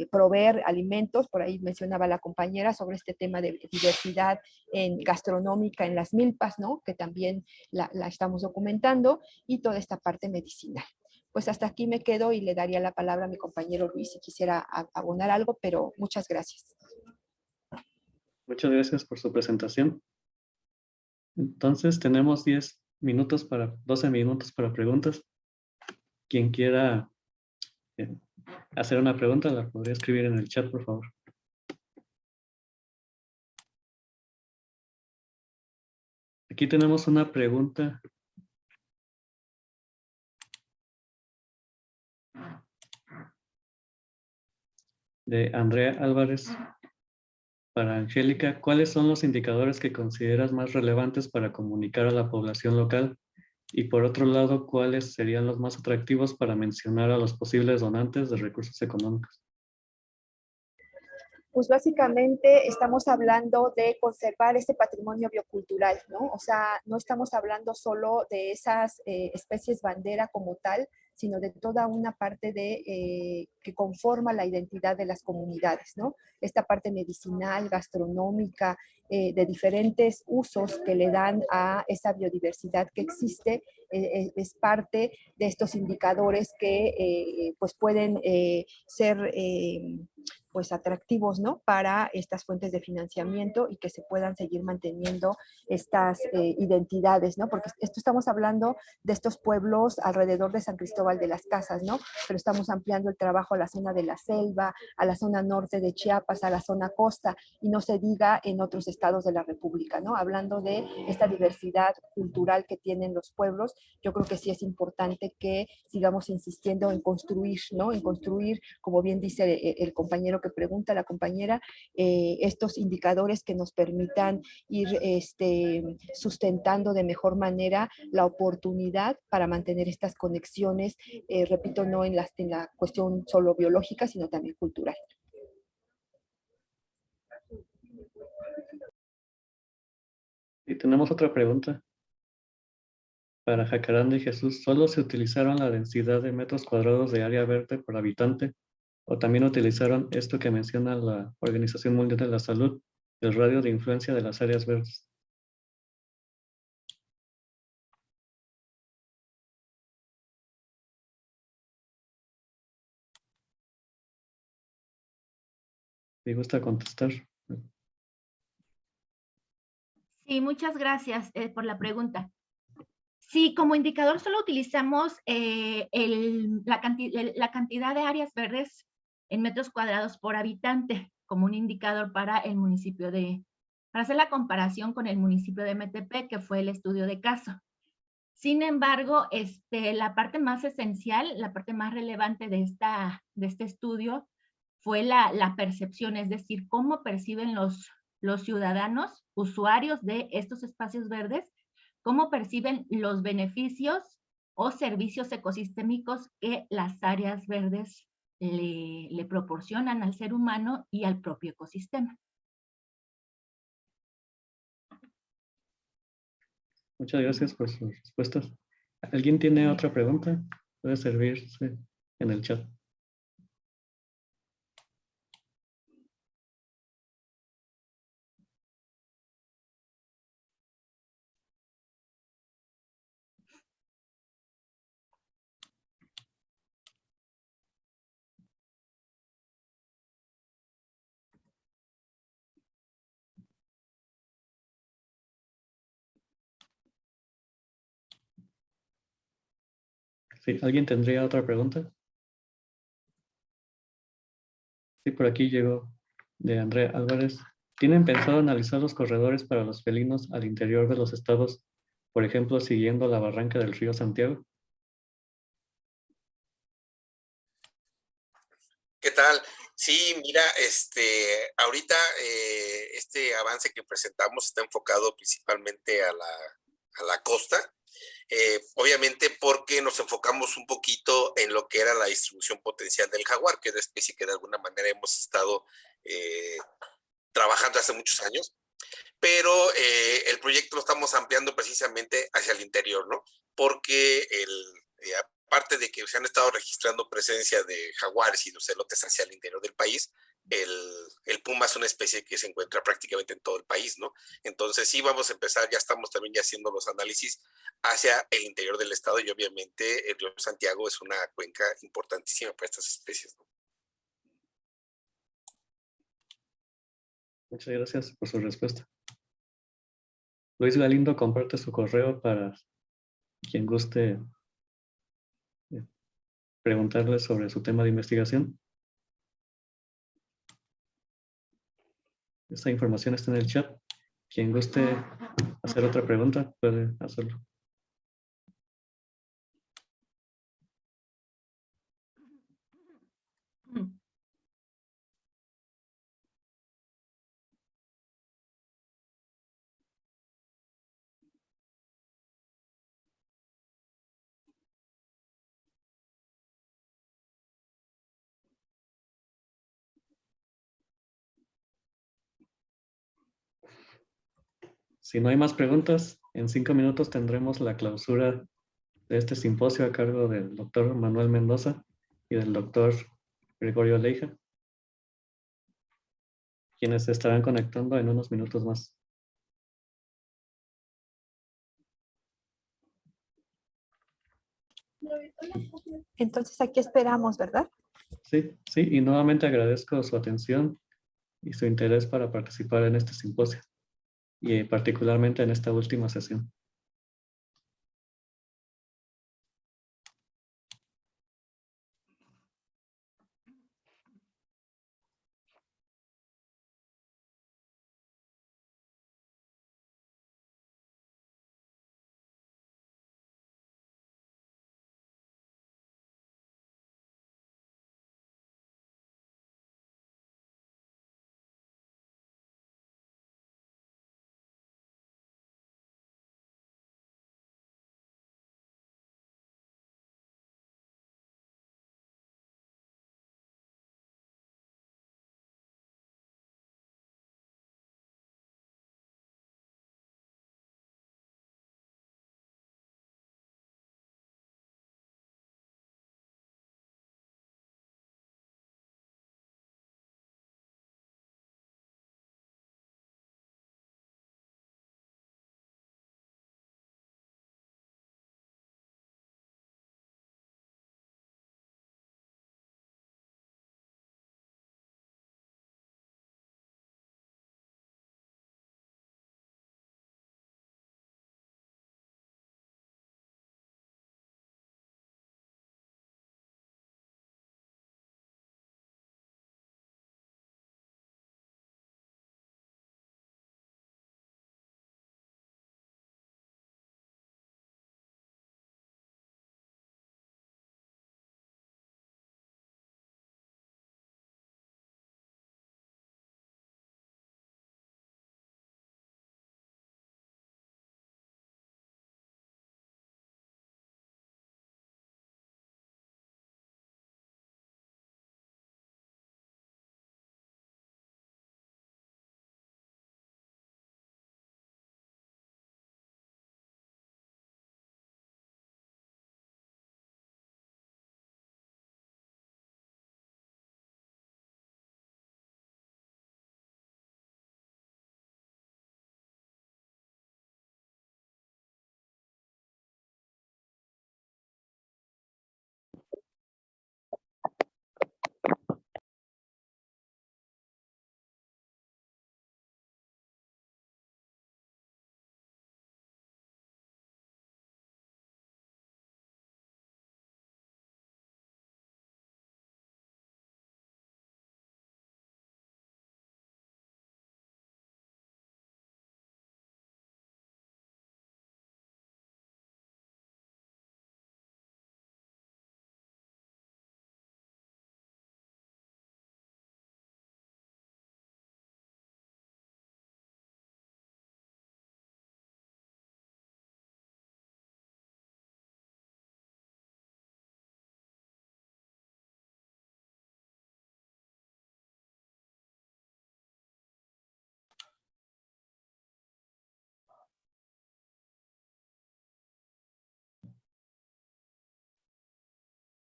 proveer alimentos, por ahí mencionaba la compañera sobre este tema de diversidad gastronómica en las milpas, ¿no? Que también la estamos documentando, y toda esta parte medicinal. Pues hasta aquí me quedo y le daría la palabra a mi compañero Luis si quisiera abonar algo, pero muchas gracias. Muchas gracias por su presentación. Entonces tenemos 12 minutos para preguntas. Quien quiera hacer una pregunta la podría escribir en el chat, por favor. Aquí tenemos una pregunta de Andrea Álvarez para Angélica. ¿Cuáles son los indicadores que consideras más relevantes para comunicar a la población local? Y por otro lado, ¿cuáles serían los más atractivos para mencionar a los posibles donantes de recursos económicos? Pues básicamente estamos hablando de conservar este patrimonio biocultural, ¿no? O sea, no estamos hablando solo de esas especies bandera como tal, sino de toda una parte que conforma la identidad de las comunidades, ¿no? Esta parte medicinal, gastronómica, de diferentes usos que le dan a esa biodiversidad que existe, es parte de estos indicadores que pues pueden ser pues atractivos, ¿no? Para estas fuentes de financiamiento y que se puedan seguir manteniendo estas identidades, ¿no? Porque esto estamos hablando de estos pueblos alrededor de San Cristóbal de las Casas, ¿no? Pero estamos ampliando el trabajo a la zona de la selva, a la zona norte de Chiapas, a la zona costa, y no se diga en otros estados de la República, ¿no? Hablando de esta diversidad cultural que tienen los pueblos, yo creo que sí es importante que sigamos insistiendo en construir, ¿no? En construir, como bien dice el compañero que pregunta, la compañera, estos indicadores que nos permitan ir sustentando de mejor manera la oportunidad para mantener estas conexiones, repito, no en la cuestión solo biológica, sino también cultural. Y tenemos otra pregunta. Para Jacaranda y Jesús, ¿solo se utilizaron la densidad de metros cuadrados de área verde por habitante? ¿O también utilizaron esto que menciona la Organización Mundial de la Salud, el radio de influencia de las áreas verdes? ¿Me gusta contestar? Sí, muchas gracias por la pregunta. Sí, como indicador solo utilizamos la cantidad de áreas verdes en metros cuadrados por habitante como un indicador para el municipio para hacer la comparación con el municipio de Metepec, que fue el estudio de caso. Sin embargo, la parte más esencial, la parte más relevante de este estudio fue la percepción, es decir, cómo perciben los ciudadanos, usuarios de estos espacios verdes, cómo perciben los beneficios o servicios ecosistémicos que las áreas verdes le proporcionan al ser humano y al propio ecosistema. Muchas gracias por sus respuestas. ¿Alguien tiene otra pregunta? Puede servirse en el chat. Sí, ¿alguien tendría otra pregunta? Sí, por aquí llegó de Andrea Álvarez. ¿Tienen pensado analizar los corredores para los felinos al interior de los estados, por ejemplo, siguiendo la barranca del río Santiago? ¿Qué tal? Sí, mira, ahorita este avance que presentamos está enfocado principalmente a la costa. Obviamente porque nos enfocamos un poquito en lo que era la distribución potencial del jaguar, que es la especie que de alguna manera hemos estado trabajando hace muchos años, pero el proyecto lo estamos ampliando precisamente hacia el interior, ¿no? Porque aparte de que se han estado registrando presencia de jaguares y los celotes hacia el interior del país, el puma es una especie que se encuentra prácticamente en todo el país, ¿no? Entonces sí vamos a empezar, ya estamos también ya haciendo los análisis hacia el interior del estado y obviamente el río Santiago es una cuenca importantísima para estas especies, ¿no? Muchas gracias por su respuesta. Luis Galindo comparte su correo para quien guste preguntarle sobre su tema de investigación. Esta información está en el chat. Quien guste hacer otra pregunta puede hacerlo. Si no hay más preguntas, en 5 minutos tendremos la clausura de este simposio a cargo del doctor Manuel Mendoza y del doctor Gregorio Leija, quienes se estarán conectando en unos minutos más. Entonces aquí esperamos, ¿verdad? Sí, sí, y nuevamente agradezco su atención y su interés para participar en este simposio, y particularmente en esta última sesión.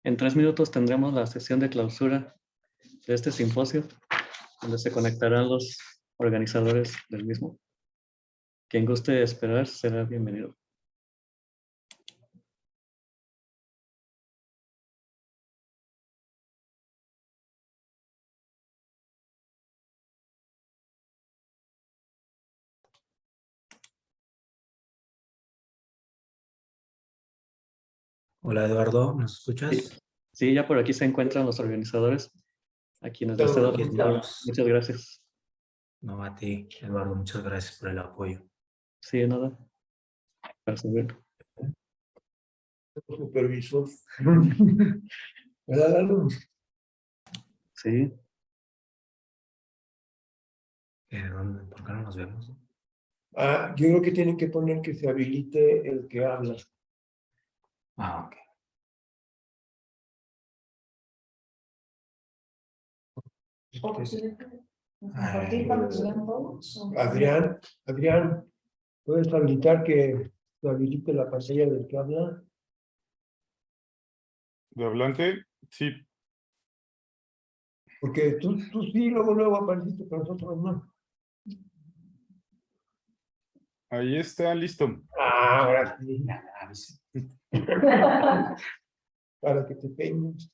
En 3 minutos tendremos la sesión de clausura de este simposio, donde se conectarán los organizadores del mismo. Quien guste esperar será bienvenido. Hola Eduardo, ¿nos escuchas? Sí, sí, ya por aquí se encuentran los organizadores, a quienes les cedo Aquí la palabra. estamos. Muchas gracias. No, a ti, Eduardo, muchas gracias por el apoyo. Sí, de nada. Para servir. Supervisor. ¿Verdad, Lalo? Sí. ¿Por qué no nos vemos? Yo creo que tienen que poner que se habilite el que habla. Ah, ok. Adrián, ¿puedes habilitar que se habilite la pantalla del que habla? ¿De hablante? Sí. Porque tú sí, luego apareciste, pero nosotros no. Ahí está, listo. Ahora sí. Para que te peines.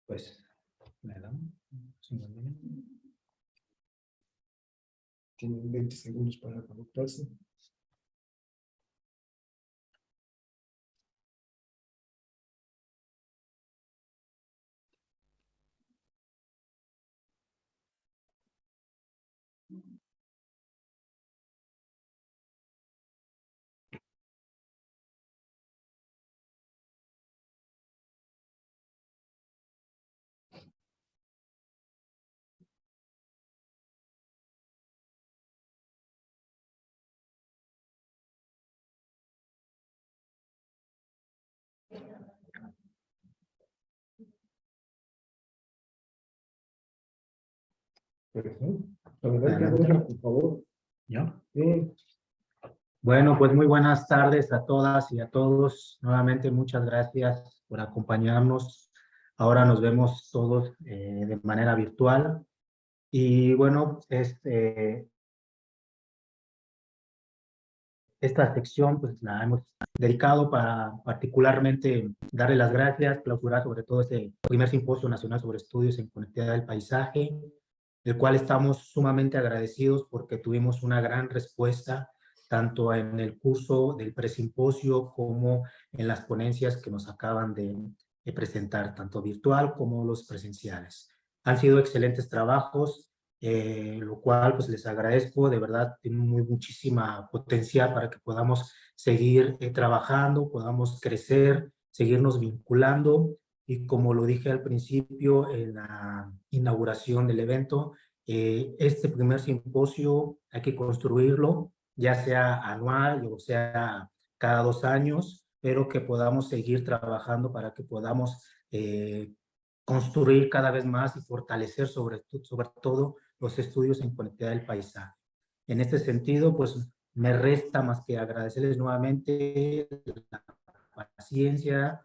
pues, le damos. Tienen 20 segundos para conectarse. Adelante. Por favor. ¿Ya? Sí. Bueno, pues muy buenas tardes a todas y a todos. Nuevamente muchas gracias por acompañarnos. Ahora nos vemos todos de manera virtual. Y bueno, esta sección pues la hemos dedicado para particularmente darle las gracias, clausurar sobre todo este primer simposio nacional sobre estudios en conectividad del paisaje, del cual estamos sumamente agradecidos porque tuvimos una gran respuesta tanto en el curso del presimposio como en las ponencias que nos acaban de presentar, tanto virtual como los presenciales. Han sido excelentes trabajos, lo cual pues les agradezco, de verdad tiene muchísima potencial para que podamos seguir trabajando, podamos crecer, seguirnos vinculando, y como lo dije al principio en la inauguración del evento, este primer simposio hay que construirlo, ya sea anual o sea cada 2 años, pero que podamos seguir trabajando para que podamos construir cada vez más y fortalecer sobre todo los estudios en conectividad del paisaje. En este sentido, pues me resta más que agradecerles nuevamente la paciencia,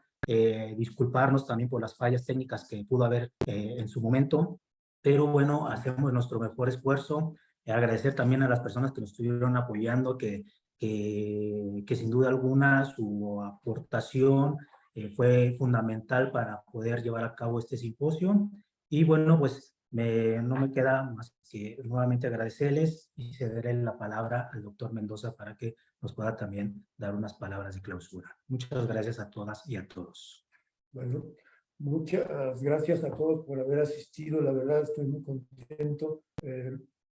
disculparnos también por las fallas técnicas que pudo haber en su momento, pero bueno, hacemos nuestro mejor esfuerzo. Agradecer también a las personas que nos estuvieron apoyando, que sin duda alguna su aportación fue fundamental para poder llevar a cabo este simposio. Y bueno, pues no me queda más que nuevamente agradecerles y cederé la palabra al doctor Mendoza para que nos pueda también dar unas palabras de clausura. Muchas gracias a todas y a todos. Bueno, muchas gracias a todos por haber asistido. La verdad estoy muy contento.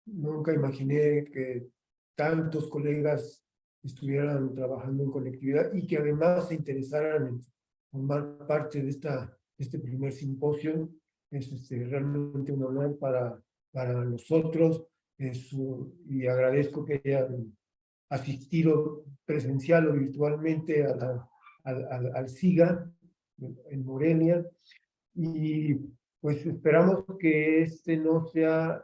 Nunca imaginé que tantos colegas estuvieran trabajando en conectividad y que además se interesaran en formar parte de este primer simposio. Es realmente un honor para nosotros, y agradezco que hayan asistido presencial o virtualmente al SIGA en Morelia, y pues esperamos que este no sea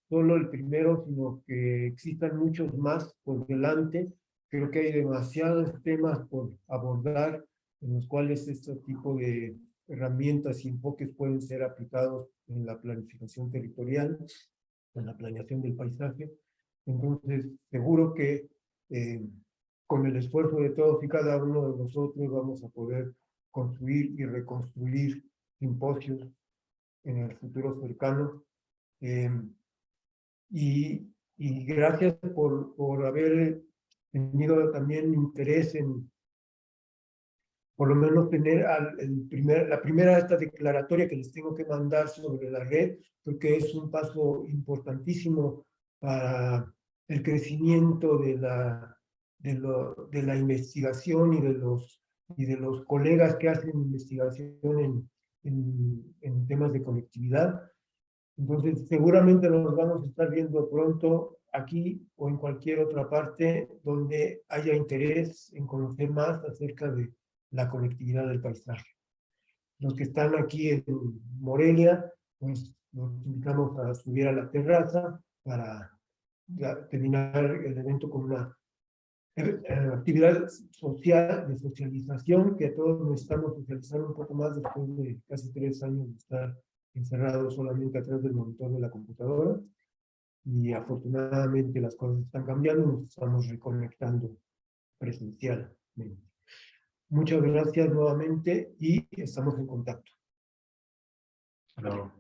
solo el primero, sino que existan muchos más por delante. Creo que hay demasiados temas por abordar en los cuales este tipo de herramientas y enfoques pueden ser aplicados en la planificación territorial, en la planeación del paisaje. Entonces, seguro que con el esfuerzo de todos y cada uno de nosotros vamos a poder construir y reconstruir simposios en el futuro cercano. Y gracias por haber tenido también interés en, por lo menos, tener la primera esta declaratoria que les tengo que mandar sobre la red, porque es un paso importantísimo para el crecimiento de la investigación y de los colegas que hacen investigación en temas de conectividad. Entonces, seguramente nos vamos a estar viendo pronto aquí o en cualquier otra parte donde haya interés en conocer más acerca de la conectividad del paisaje. Los que están aquí en Morelia, pues los invitamos a subir a la terraza para terminar el evento con una actividad social, de socialización, que a todos necesitamos socializar un poco más después de casi 3 años de estar encerrados solamente atrás del monitor de la computadora. Y afortunadamente las cosas están cambiando y nos estamos reconectando presencialmente. Muchas gracias nuevamente y estamos en contacto. Gracias.